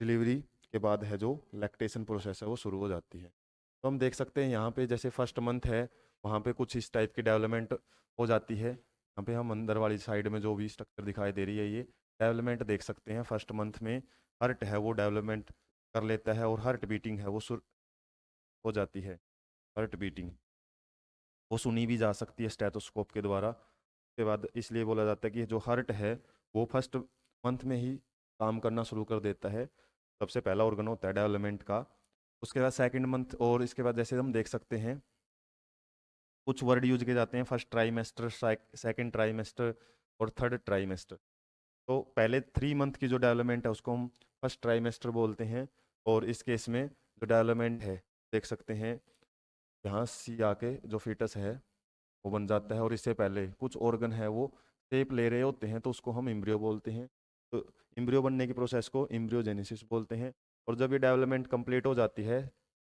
A: डिलीवरी के बाद है जो लैक्टेशन प्रोसेस है वो शुरू हो जाती है। तो हम देख सकते हैं यहाँ पे जैसे फर्स्ट मंथ है वहाँ पे कुछ इस टाइप की डेवलपमेंट हो जाती है। यहाँ पे हम अंदर वाली साइड में जो भी स्ट्रक्चर दिखाई दे रही है ये डेवलपमेंट देख सकते हैं। फर्स्ट मंथ में हार्ट है वो डेवलपमेंट कर लेता है, और हार्ट बीटिंग है वो शुरू हो जाती है। हार्ट बीटिंग वो सुनी भी जा सकती है स्टेथोस्कोप के द्वारा। उसके बाद इसलिए बोला जाता है कि जो हार्ट है वो फर्स्ट मंथ में ही काम करना शुरू कर देता है, सबसे पहला ऑर्गन होता है डेवलपमेंट का। उसके बाद सेकंड मंथ, और इसके बाद जैसे हम देख सकते हैं कुछ वर्ड यूज किए जाते हैं, फर्स्ट ट्राइमेस्टर, सेकंड ट्राइमेस्टर और थर्ड ट्राइमेस्टर। तो पहले 3 मंथ की जो डेवलपमेंट है उसको हम फर्स्ट ट्राइमेस्टर बोलते हैं। और इस केस में जो डेवलपमेंट है देख सकते हैं यहाँ सी आके जो फीटस है वो बन जाता है, और इससे पहले कुछ ऑर्गन है वो शेप ले रहे होते हैं तो उसको हम इम्ब्रियो बोलते हैं। तो इम्ब्रियो बनने की प्रोसेस को इम्ब्रियोजेनेसिस बोलते हैं। और जब ये डेवलपमेंट कंप्लीट हो जाती है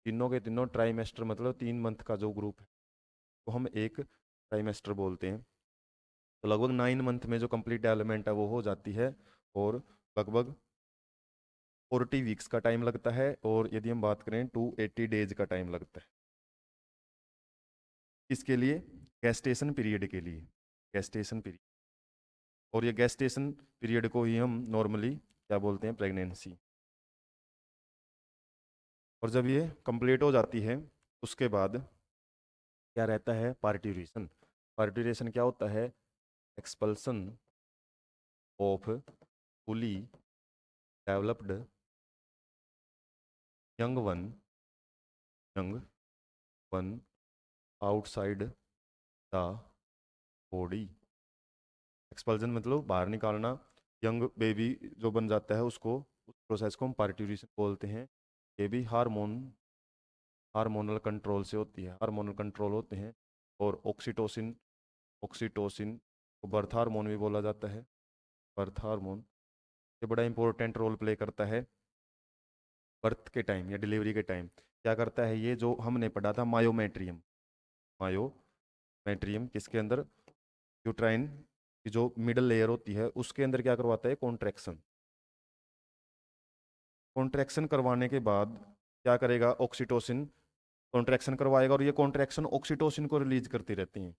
A: तीनों के तीनों ट्राइमेस्टर, मतलब 3 मंथ का जो ग्रुप है तो हम एक ट्राइमेस्टर बोलते हैं। तो लगभग 9 मंथ में जो कंप्लीट डेवलपमेंट है वो हो जाती है, और लगभग 40 वीक्स का टाइम लगता है, और यदि हम बात करें 280 डेज का टाइम लगता है। इसके लिए गेस्टेशन पीरियड के लिए, गेस्टेशन पीरियड। और ये गेस्टेशन पीरियड को ही हम नॉर्मली क्या बोलते हैं, प्रेगनेंसी। और जब ये कंप्लीट हो जाती है उसके बाद क्या रहता है, पार्ट्यूरेशन। पार्ट्यूरेशन क्या होता है, expulsion of fully developed young one, young one outside the body. Expulsion मतलब बाहर निकालना, यंग बेबी जो बन जाता है उसको, उस प्रोसेस को हम पार्ट्यूरेशन बोलते हैं। ये भी हार्मोनल कंट्रोल से होती है, हार्मोनल कंट्रोल होते हैं। और ऑक्सीटोसिन, ऑक्सीटोसिन को बर्थ हार्मोन भी बोला जाता है, बर्थ हार्मोन। ये बड़ा इंपॉर्टेंट रोल प्ले करता है बर्थ के टाइम या डिलीवरी के टाइम। क्या करता है ये, जो हमने पढ़ा था मायोमेट्रियम, मायोमेट्रियम किसके अंदर, यूट्राइन की जो मिडल लेयर होती है उसके अंदर क्या करवाता है, कॉन्ट्रैक्शन। कॉन्ट्रैक्शन करवाने के बाद क्या करेगा, ऑक्सीटोसिन कॉन्ट्रैक्शन करवाएगा, और ये कॉन्ट्रैक्शन ऑक्सीटोसिन को रिलीज करती रहती हैं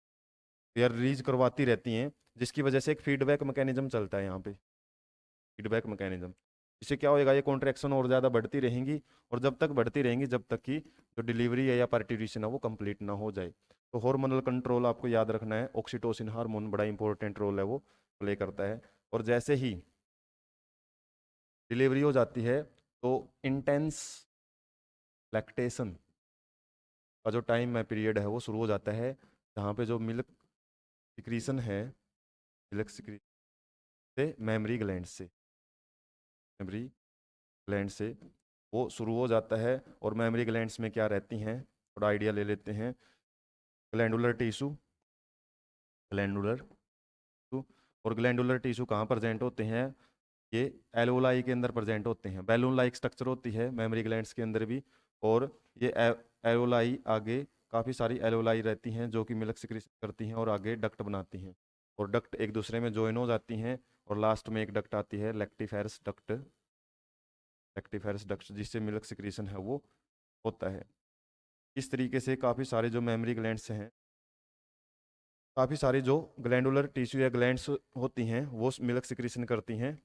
A: या रिलीज करवाती रहती हैं, जिसकी वजह से एक फीडबैक मैकेनिज्म चलता है यहाँ पे, फीडबैक मैकेनिज्म। इससे क्या होएगा, ये कॉन्ट्रैक्शन और ज़्यादा बढ़ती रहेंगी, और जब तक बढ़ती रहेंगी जब तक कि जो डिलीवरी है या पार्ट्यूरेशन है वो कंप्लीट ना हो जाए। तो हार्मोनल कंट्रोल आपको याद रखना है, ऑक्सीटोसिन हार्मोन बड़ा इंपॉर्टेंट रोल है वो प्ले करता है। और जैसे ही डिलीवरी हो जाती है तो इंटेंस लैक्टेशन का जो टाइम है पीरियड है वो शुरू हो जाता है, जहाँ पे जो मिल्क सिक्रीशन है, मिल्क सिक्रीशन से मेमरी ग्लैंड से, मेमरी ग्लैंड से वो शुरू हो जाता है। और मेमरी ग्लैंड्स में क्या रहती हैं, थोड़ा आइडिया ले लेते हैं। Glandular tissue, glandular tissue. और ग्लैंडुलर टिश्यू कहाँ प्रेजेंट होते हैं, ये एलोलाई के अंदर प्रेजेंट होते हैं। बैलून लाइक स्ट्रक्चर होती है मेमोरी ग्लैंड्स के अंदर भी। और ये एलोलाई आगे काफ़ी सारी एलोलाई रहती हैं जो कि मिल्क सिक्रीशन करती हैं और आगे डक्ट बनाती हैं, और डक्ट एक दूसरे में जॉइन हो जाती हैं, और लास्ट में एक डक्ट आती है लेक्टिफेरस डक्ट, लेक्टिफेरस डक्ट जिससे मिल्क सिक्रीशन है वो होता है। इस तरीके से काफ़ी सारे जो मेमोरी ग्लैंड्स हैं, काफ़ी सारी जो ग्लैंडुलर टिश्यू या ग्लैंड्स होती हैं वो मिल्क सिक्रीशन करती हैं,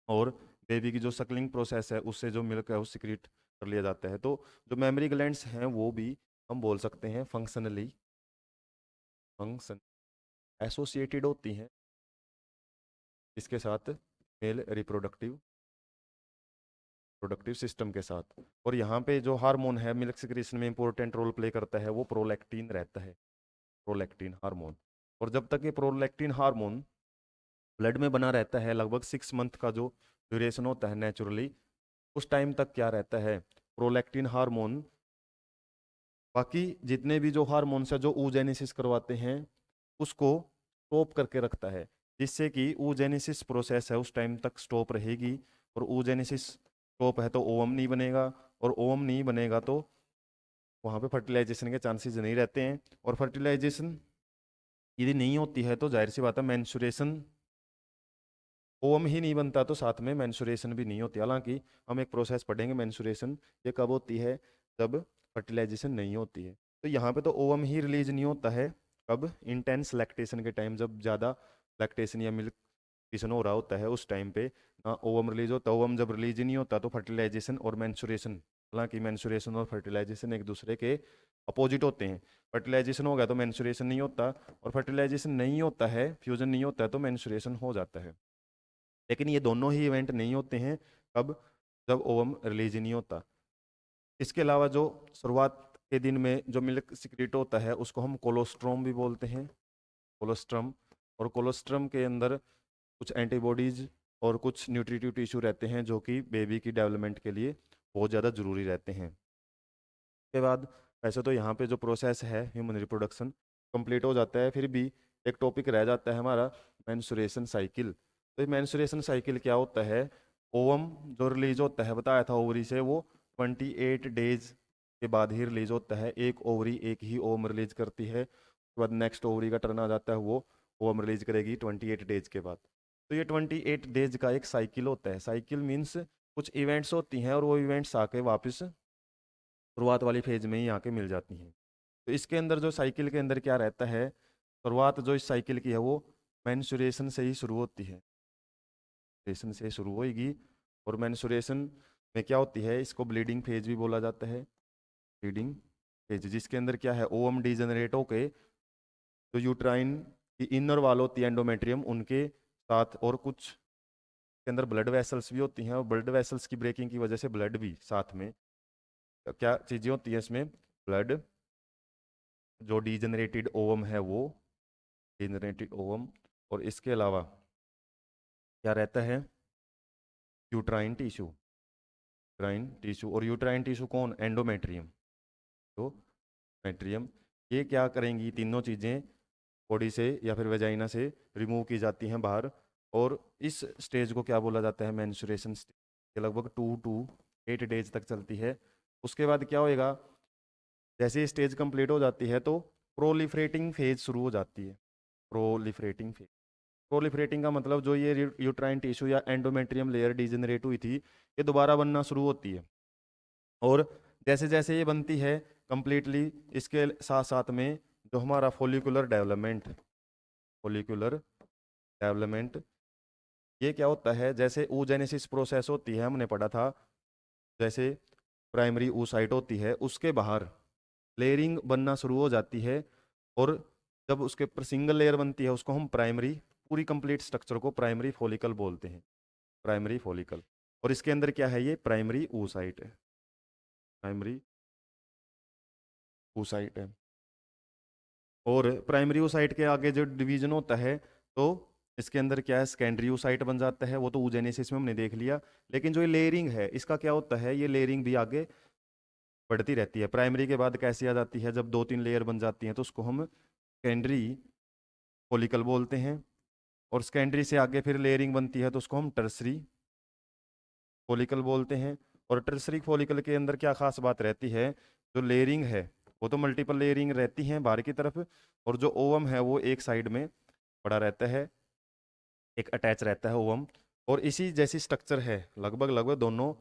A: और बेबी की जो सकलिंग प्रोसेस है उससे जो मिल्क है वो सिक्रीट कर लिया जाता है। तो जो मेमोरी ग्लैंड्स हैं वो भी हम बोल सकते हैं फंक्शन एसोसिएटेड होती हैं इसके साथ मेल रिप्रोडक्टिव प्रोडक्टिव सिस्टम के साथ। और यहाँ पे जो हार्मोन है मिल्क सिक्रीशन में इंपॉर्टेंट रोल प्ले करता है वो प्रोलैक्टिन रहता है, प्रोलैक्टिन हार्मोन। और जब तक ये प्रोलैक्टिन हार्मोन ब्लड में बना रहता है, लगभग 6 मंथ का जो ड्यूरेशन होता है नेचुरली, उस टाइम तक क्या रहता है, प्रोलैक्टिन हार्मोन बाकी जितने भी जो हार्मोन्स है जो oogenesis करवाते हैं उसको स्टॉप करके रखता है, जिससे कि oogenesis प्रोसेस है उस टाइम तक स्टॉप रहेगी। और oogenesis स्टॉप है तो ओवम नहीं बनेगा, और ओवम नहीं बनेगा तो वहाँ पे फर्टिलाइजेशन के चांसेस नहीं रहते हैं। और फर्टिलाइजेशन यदि नहीं होती है तो जाहिर सी बात है मेंस्ट्रुएशन, ओवम ही नहीं बनता तो साथ में मेंस्ट्रुएशन भी नहीं होती। हालांकि हम एक प्रोसेस पढ़ेंगे मेंस्ट्रुएशन, ये कब होती है, जब फर्टिलाइजेशन नहीं होती है। तो यहाँ पे तो ओवम ही रिलीज नहीं होता है, कब, इंटेंस लैक्टेशन के टाइम, जब ज़्यादा लैक्टेशन या मिल्क फिशन हो रहा होता है उस टाइम पे ना ओवम रिलीज होता। ओवम जब रिलीज ही नहीं होता तो फर्टिलाइजेशन और मेंस्ट्रुएशन, हालांकि मेंस्ट्रुएशन और फर्टिलाइजेशन एक दूसरे के अपोजिट होते हैं। फर्टिलाइजेशन हो गया तो मेंस्ट्रुएशन नहीं होता, और फर्टिलाइजेशन नहीं होता है, फ्यूजन नहीं होता है तो मेंस्ट्रुएशन हो जाता है। लेकिन ये दोनों ही इवेंट नहीं होते हैं, कब, जब ओवम रिलीज ही नहीं होता। इसके अलावा जो शुरुआत के दिन में जो मिल्क सिक्रीट होता है उसको हम कोलोस्ट्रोम भी बोलते हैं, कोलोस्ट्रम। और कोलोस्ट्रम के अंदर कुछ एंटीबॉडीज और कुछ न्यूट्रिटिव टिश्यू रहते हैं जो कि बेबी की डेवलपमेंट के लिए बहुत ज़्यादा ज़रूरी रहते हैं। उसके बाद वैसे तो यहाँ पे जो प्रोसेस है ह्यूमन रिप्रोडक्शन कंप्लीट हो जाता है, फिर भी एक टॉपिक रह जाता है हमारा, मेंस्ट्रुएशन साइकिल। तो मेंस्ट्रुएशन साइकिल क्या होता है, ओवम जो रिलीज होता है बताया था ओवरी से, वो 28 डेज के बाद ही रिलीज होता है। एक ओवरी एक ही ओवम रिलीज करती है, उसके बाद नेक्स्ट ओवरी का टर्न आ जाता है, वो ओवम रिलीज करेगी 28 डेज के बाद। तो ये 28 डेज का एक साइकिल होता है। साइकिल मीन्स कुछ इवेंट्स होती हैं और वो इवेंट्स आके वापस शुरुआत वाली फेज में ही आके मिल जाती हैं। तो इसके अंदर जो साइकिल के अंदर क्या रहता है, शुरुआत जो इस साइकिल की है वो मेंस्ट्रुएशन से ही शुरू होती है, मेंस्ट्रुएशन से शुरू होगी। और मेंस्ट्रुएशन में क्या होती है, इसको ब्लीडिंग फेज भी बोला जाता है, ब्लीडिंग फेज, जिसके अंदर क्या है, ओवम डीजनरेट होके जो यूट्राइन की इनर वाल होती है एंडोमेट्रियम, उनके साथ और कुछ के अंदर ब्लड वेसल्स भी होती हैं, और ब्लड वेसल्स की ब्रेकिंग की वजह से ब्लड भी साथ में, क्या चीज़ें होती हैं इसमें, ब्लड, जो डीजनरेटेड ओवम है वो डीजनरेटेड ओवम, और इसके अलावा क्या रहता है, यूट्राइन टिश्यू, यूट्राइन टिश्यू। और यूट्राइन टिश्यू कौन, एंडोमेट्रियम, तो मेट्रियम। ये क्या करेंगी, तीनों चीज़ें बॉडी से या फिर वेजाइना से रिमूव की जाती हैं बाहर। और इस स्टेज को क्या बोला जाता है, मेंस्ट्रुएशन स्टेज। ये लगभग 2 to 8 डेज तक चलती है। उसके बाद क्या होएगा, जैसे ये स्टेज कंप्लीट हो जाती है तो प्रोलिफरेटिंग फेज शुरू हो जाती है, प्रोलिफरेटिंग फेज। प्रोलिफरेटिंग का मतलब जो ये यूट्राइन टिश्यू या एंडोमेट्रियम लेयर डिजेनरेट हुई थी ये दोबारा बनना शुरू होती है। और जैसे जैसे ये बनती है कंप्लीटली, इसके साथ साथ में जो हमारा फोलिकुलर डेवलपमेंट, फोलिकुलर डेवलपमेंट, ये क्या होता है, जैसे oogenesis प्रोसेस होती है, हमने पढ़ा था, जैसे प्राइमरी oocyte होती है उसके बाहर लेयरिंग बनना शुरू हो जाती है। और जब उसके ऊपर सिंगल लेयर बनती है उसको हम प्राइमरी, पूरी कंप्लीट स्ट्रक्चर को प्राइमरी फॉलिकल बोलते हैं, प्राइमरी फॉलिकल। और इसके अंदर क्या है, ये प्राइमरी oocyte है, प्राइमरी oocyte है। और प्राइमरी oocyte के आगे जो डिवीजन होता है तो इसके अंदर क्या है, सेकेंडरी oocyte बन जाता है, वो तो oogenesis में हमने देख लिया। लेकिन जो ये लेयरिंग है इसका क्या होता है, ये लेयरिंग भी आगे बढ़ती रहती है। प्राइमरी के बाद कैसी आ जाती है, जब 2-3 लेयर बन जाती हैं तो उसको हम सेकेंडरी फॉलिकल बोलते हैं। और सेकेंडरी से आगे फिर लेयरिंग बनती है तो उसको हम टर्सरी फॉलिकल बोलते हैं। और टर्सरी फॉलिकल के अंदर क्या खास बात रहती है, जो लेयरिंग है वो तो मल्टीपल लेयरिंग रहती हैं बाहर की तरफ, और जो ओवम है वो एक साइड में पड़ा रहता है, एक अटैच रहता है ओवम। और इसी जैसी स्ट्रक्चर है लगभग लगभग दोनों,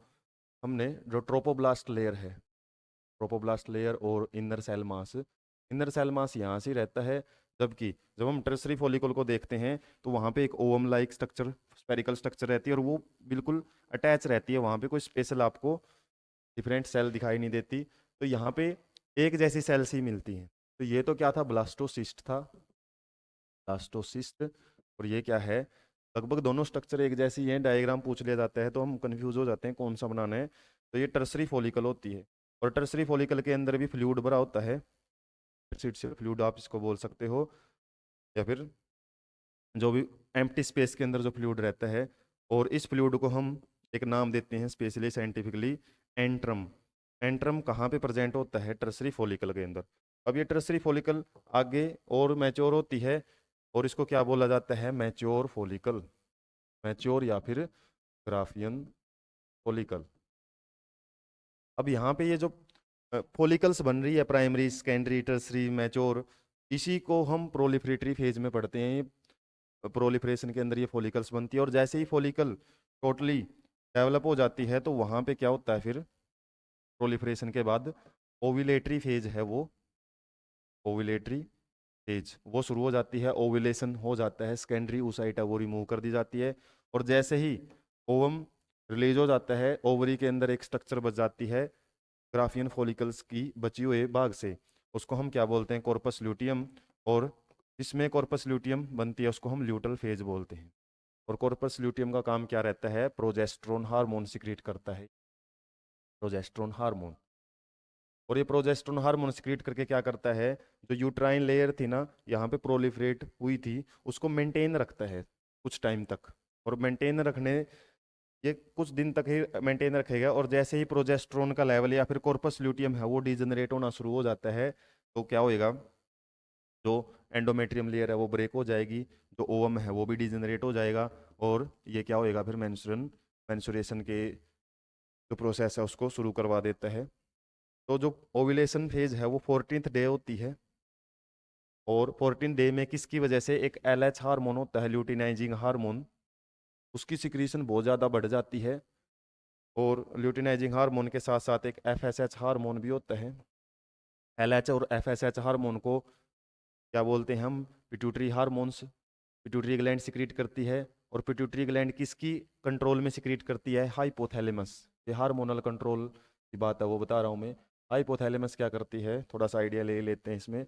A: हमने जो ट्रोपोब्लास्ट लेयर है, ट्रोपोब्लास्ट लेयर और inner cell mass, inner cell mass यहाँ से रहता है, जबकि जब हम टर्सरी फॉलिकल को देखते हैं तो वहाँ पे एक ovum like structure, spherical structure रहती है और वो बिल्कुल अटैच रहती है, वहाँ पे कोई स्पेशल आपको डिफरेंट सेल दिखाई नहीं देती। तो यहाँ पे एक जैसी सेल्स ही मिलती हैं। तो ये तो क्या था, ब्लास्टोसिस्ट था, ब्लास्टोसिस्ट। और ये क्या है, लगभग दोनों स्ट्रक्चर एक जैसी हैं, डायग्राम पूछ लिया जाता है तो हम कंफ्यूज हो जाते हैं कौन सा बनाना है। तो ये टर्सरी फॉलिकल होती है, और टर्सरी फॉलिकल के अंदर भी फ्लूइड भरा होता है, सीट से फ्लूइड आप इसको बोल सकते हो, या फिर जो भी एम्प्टी स्पेस के अंदर जो फ्लूइड रहता है। और इस फ्लूइड को हम एक नाम देते हैं स्पेशली साइंटिफिकली, एंट्रम। एंट्रम कहाँ पे प्रेजेंट होता है, टर्सरी फॉलिकल के अंदर। अब ये टर्सरी फॉलिकल आगे और मैच्योर होती है, और इसको क्या बोला जाता है, मैच्योर फॉलिकल, मैच्योर या फिर ग्राफियन फॉलिकल। अब यहाँ पे ये जो फॉलिकल्स बन रही है, प्राइमरी, सेकेंडरी, टर्सरी, मैच्योर, इसी को हम प्रोलिफरेटरी फेज में पढ़ते हैं। प्रोलिफरेशन के अंदर ये फॉलिकल्स बनती है, और जैसे ही फॉलिकल टोटली डेवलप हो जाती है तो वहाँ पे क्या होता है, फिर प्रोलिफरेशन के बाद ओविलेटरी फेज है, वो ओविलेटरी फेज वो शुरू हो जाती है, ओविलेशन हो जाता है, सेकेंडरी oocyte है वो रिमूव कर दी जाती है। और जैसे ही ओवम रिलीज हो जाता है, ओवरी के अंदर एक स्ट्रक्चर बच जाती है ग्राफियन फॉलिकल्स की बची हुए भाग से, उसको हम क्या बोलते हैं, कॉर्पस ल्यूटियम। और इसमें कॉर्पस ल्यूटियम बनती है, उसको हम ल्यूटल फेज बोलते हैं। और कॉर्पस ल्यूटियम का काम क्या रहता है, प्रोजेस्टेरोन हार्मोन सिक्रीट करता है, प्रोजेस्टेरोन हार्मोन। और ये प्रोजेस्टेरोन हार्मोन सिक्रीट करके क्या करता है, जो यूट्राइन लेयर थी ना यहाँ पे प्रोलिफरेट हुई थी, उसको मेंटेन रखता है कुछ टाइम तक। और मेंटेन रखने, ये कुछ दिन तक ही मेंटेन रखेगा, और जैसे ही प्रोजेस्टेरोन का लेवल या फिर कॉर्पस ल्यूटियम है वो डिजनरेट होना शुरू हो जाता है, तो क्या होएगा, जो एंडोमेट्रियम लेयर है वो ब्रेक हो जाएगी, जो ओवम है वो भी डिजनरेट हो जाएगा, और ये क्या होएगा, फिर मेंस्ट्रुएशन के जो प्रोसेस है उसको शुरू करवा देता है। तो जो ओव्यूलेशन फेज है वो 14th डे होती है, और 14 डे में किसकी वजह से, एक LH हार्मोन होता है, ल्यूटिनाइजिंग हार्मोन, उसकी सिक्रीशन बहुत ज़्यादा बढ़ जाती है। और ल्यूटिनाइजिंग हार्मोन के साथ साथ एक FSH हार्मोन भी होता है। LH और FSH हार्मोन को क्या बोलते हैं हम, pituitary hormones. Pituitary gland secrete करती है, और पिट्यूटरी ग्लैंड किसकी कंट्रोल में सिक्रीट करती है, हाइपोथैलेमस। ये हार्मोनल कंट्रोल की बात है वो बता रहा हूँ मैं। हाइपोथैलेमस क्या करती है, थोड़ा सा आइडिया ले लेते हैं इसमें।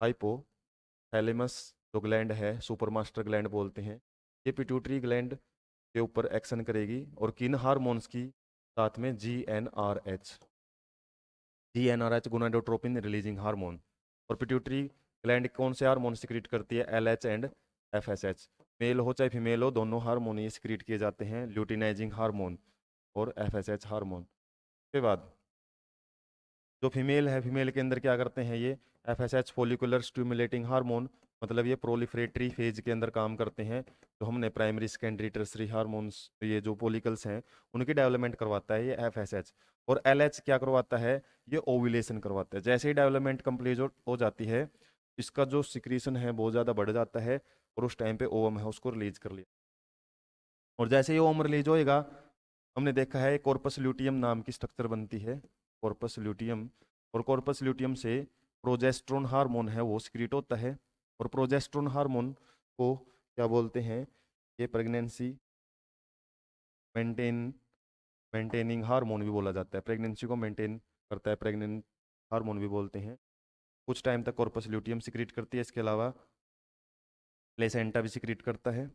A: हाइपोथैलेमस जो ग्लैंड है, सुपरमास्टर ग्लैंड बोलते हैं, ये पिट्यूटरी ग्लैंड के ऊपर एक्शन करेगी, और किन हार्मोन्स की, साथ में GnRH, GnRH gonadotropin releasing hormone. और पिट्यूटरी ग्लैंड कौन से हार्मोन सिक्रीट करती है, LH एंड FSH। मेल हो चाहे फीमेल हो, दोनों हार्मोन ये सिक्रीट किए जाते हैं, ल्यूटिनाइजिंग हार्मोन और FSH हार्मोन। के बाद जो फीमेल है, फीमेल के अंदर क्या करते हैं ये, FSH फॉलिकुलर स्टिमुलेटिंग हार्मोन, मतलब ये प्रोलिफरेटरी फेज के अंदर काम करते हैं। जो हमने प्राइमरी, सेकेंडरी, टर्सरी हार्मोन्स, ये जो फॉलिकल्स हैं उनकी डेवलपमेंट करवाता है ये FSH। और LH क्या करवाता है, ये ओव्यूलेशन करवाता है। जैसे ही डेवलपमेंट कंप्लीट हो जाती है, इसका जो सिक्रीशन है बहुत ज़्यादा बढ़ जाता है, और उस टाइम पे ओवम है उसको रिलीज कर लिया। और जैसे ही ओवम रिलीज होएगा, हमने देखा है कॉर्पस ल्यूटियम नाम की स्ट्रक्चर बनती है, कॉर्पस ल्यूटियम। और कॉर्पस ल्यूटियम से प्रोजेस्टेरोन हार्मोन है वो सिक्रीट होता है, और प्रोजेस्टेरोन हार्मोन को क्या बोलते हैं, ये प्रेगनेंसी मेंटेन मेंटेनिंग हार्मोन भी बोला जाता है, प्रेगनेंसी को मेंटेन करता है, प्रेग्नेंट हार्मोन भी बोलते हैं। कुछ टाइम तक कॉर्पस ल्यूटियम सिक्रीट करती है, इसके अलावा प्लेसेंटा भी सिक्रीट करता है,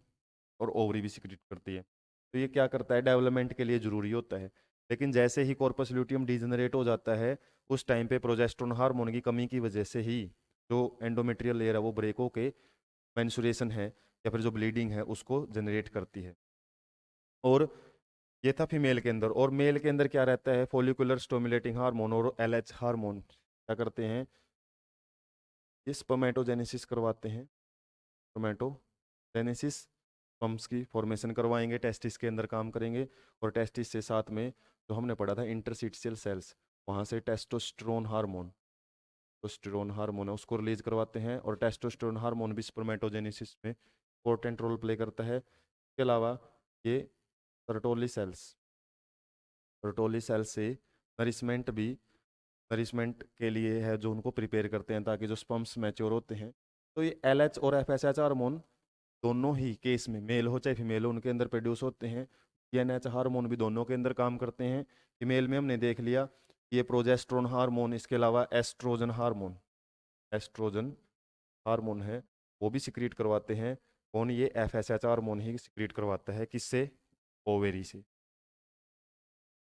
A: और ओवरी भी सिक्रीट करती है। तो ये क्या करता है, डेवलपमेंट के लिए जरूरी होता है। लेकिन जैसे ही कॉर्पस ल्यूटियम डिजनरेट हो जाता है, उस टाइम पे प्रोजेस्टेरोन हार्मोन की कमी की वजह से ही जो एंडोमेट्रियल लेयर है वो ब्रेक होके मेंस्ट्रुएशन है या फिर जो ब्लीडिंग है उसको जनरेट करती है। और ये था फीमेल के अंदर। और मेल के अंदर क्या रहता है, फॉलिकुलर स्टिमुलेटिंग हार्मोन और LH हार्मोन क्या करते हैं, ये स्पर्मेटोजेनेसिस करवाते हैं, स्पर्मेटोजेनेसिस, स्पर्म्स की फॉर्मेशन करवाएंगे, टेस्टिस के अंदर काम करेंगे। और टेस्टिस से साथ में जो हमने पढ़ा था इंटरस्टिशियल सेल्स, वहाँ से टेस्टोस्टेरोन हार्मोन है उसको रिलीज करवाते हैं। और टेस्टोस्टेरोन हार्मोन भी स्पर्मेटोजेनेसिस में इंपॉर्टेंट रोल प्ले करता है। इसके अलावा ये सर्टोली सेल्स से नरिशमेंट भी नरिशमेंट के लिए है, जो उनको प्रिपेयर करते हैं ताकि जो स्पर्म्स मैच्योर होते हैं। तो ये LH और FSH हार्मोन दोनों ही केस में, मेल हो चाहे फीमेल हो, उनके अंदर प्रोड्यूस होते हैं। TNH हार्मोन भी दोनों के अंदर काम करते हैं। फीमेल में हमने देख लिया ये प्रोजेस्टेरोन हार्मोन, इसके अलावा एस्ट्रोजन हार्मोन है, वो भी सिक्रीट करवाते हैं। कौन? ये FSH हार्मोन ही सिक्रीट करवाता है। किससे? ओवेरी से।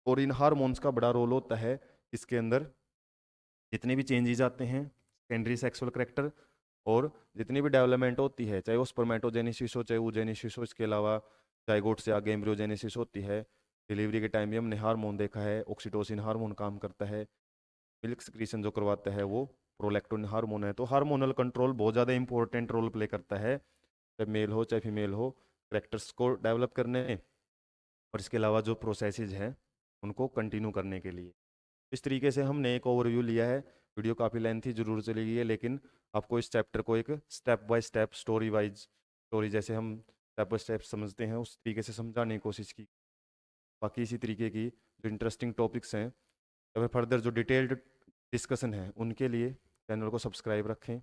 A: और इन हार्मोन्स का बड़ा रोल होता है इसके अंदर, जितने भी चेंजेस आते हैं सेकेंडरी सेक्सुअल करेक्टर, और जितनी भी डेवलपमेंट होती है, चाहे वो स्पर्मेटोजेनेसिस हो चाहे ooजेनेसिस हो, इसके अलावा जाइगोट से आगे एम्ब्रियोजेनेसिस होती है। डिलीवरी के टाइम भी हमने हार्मोन देखा है, ऑक्सीटोसिन हार्मोन काम करता है। मिल्क सिक्रीशन जो करवाता है वो प्रोलैक्टिन हार्मोन है। तो हार्मोनल कंट्रोल बहुत ज़्यादा इंपॉर्टेंट रोल प्ले करता है, चाहे मेल हो चाहे फीमेल हो, करेक्टर्स को डेवलप करने में, और इसके अलावा जो प्रोसेसेस हैं उनको कंटिन्यू करने के लिए। इस तरीके से हमने एक ओवरव्यू लिया है। वीडियो काफ़ी लेंथी जरूर चली गई है, लेकिन आपको इस चैप्टर को एक step by step, story wise story जैसे हम स्टेप बाय स्टेप समझते हैं उस तरीके से समझाने की कोशिश की। बाकी इसी तरीके की जो इंटरेस्टिंग टॉपिक्स हैं या फिर फर्दर जो डिटेल्ड डिस्कशन है, उनके लिए चैनल को सब्सक्राइब रखें।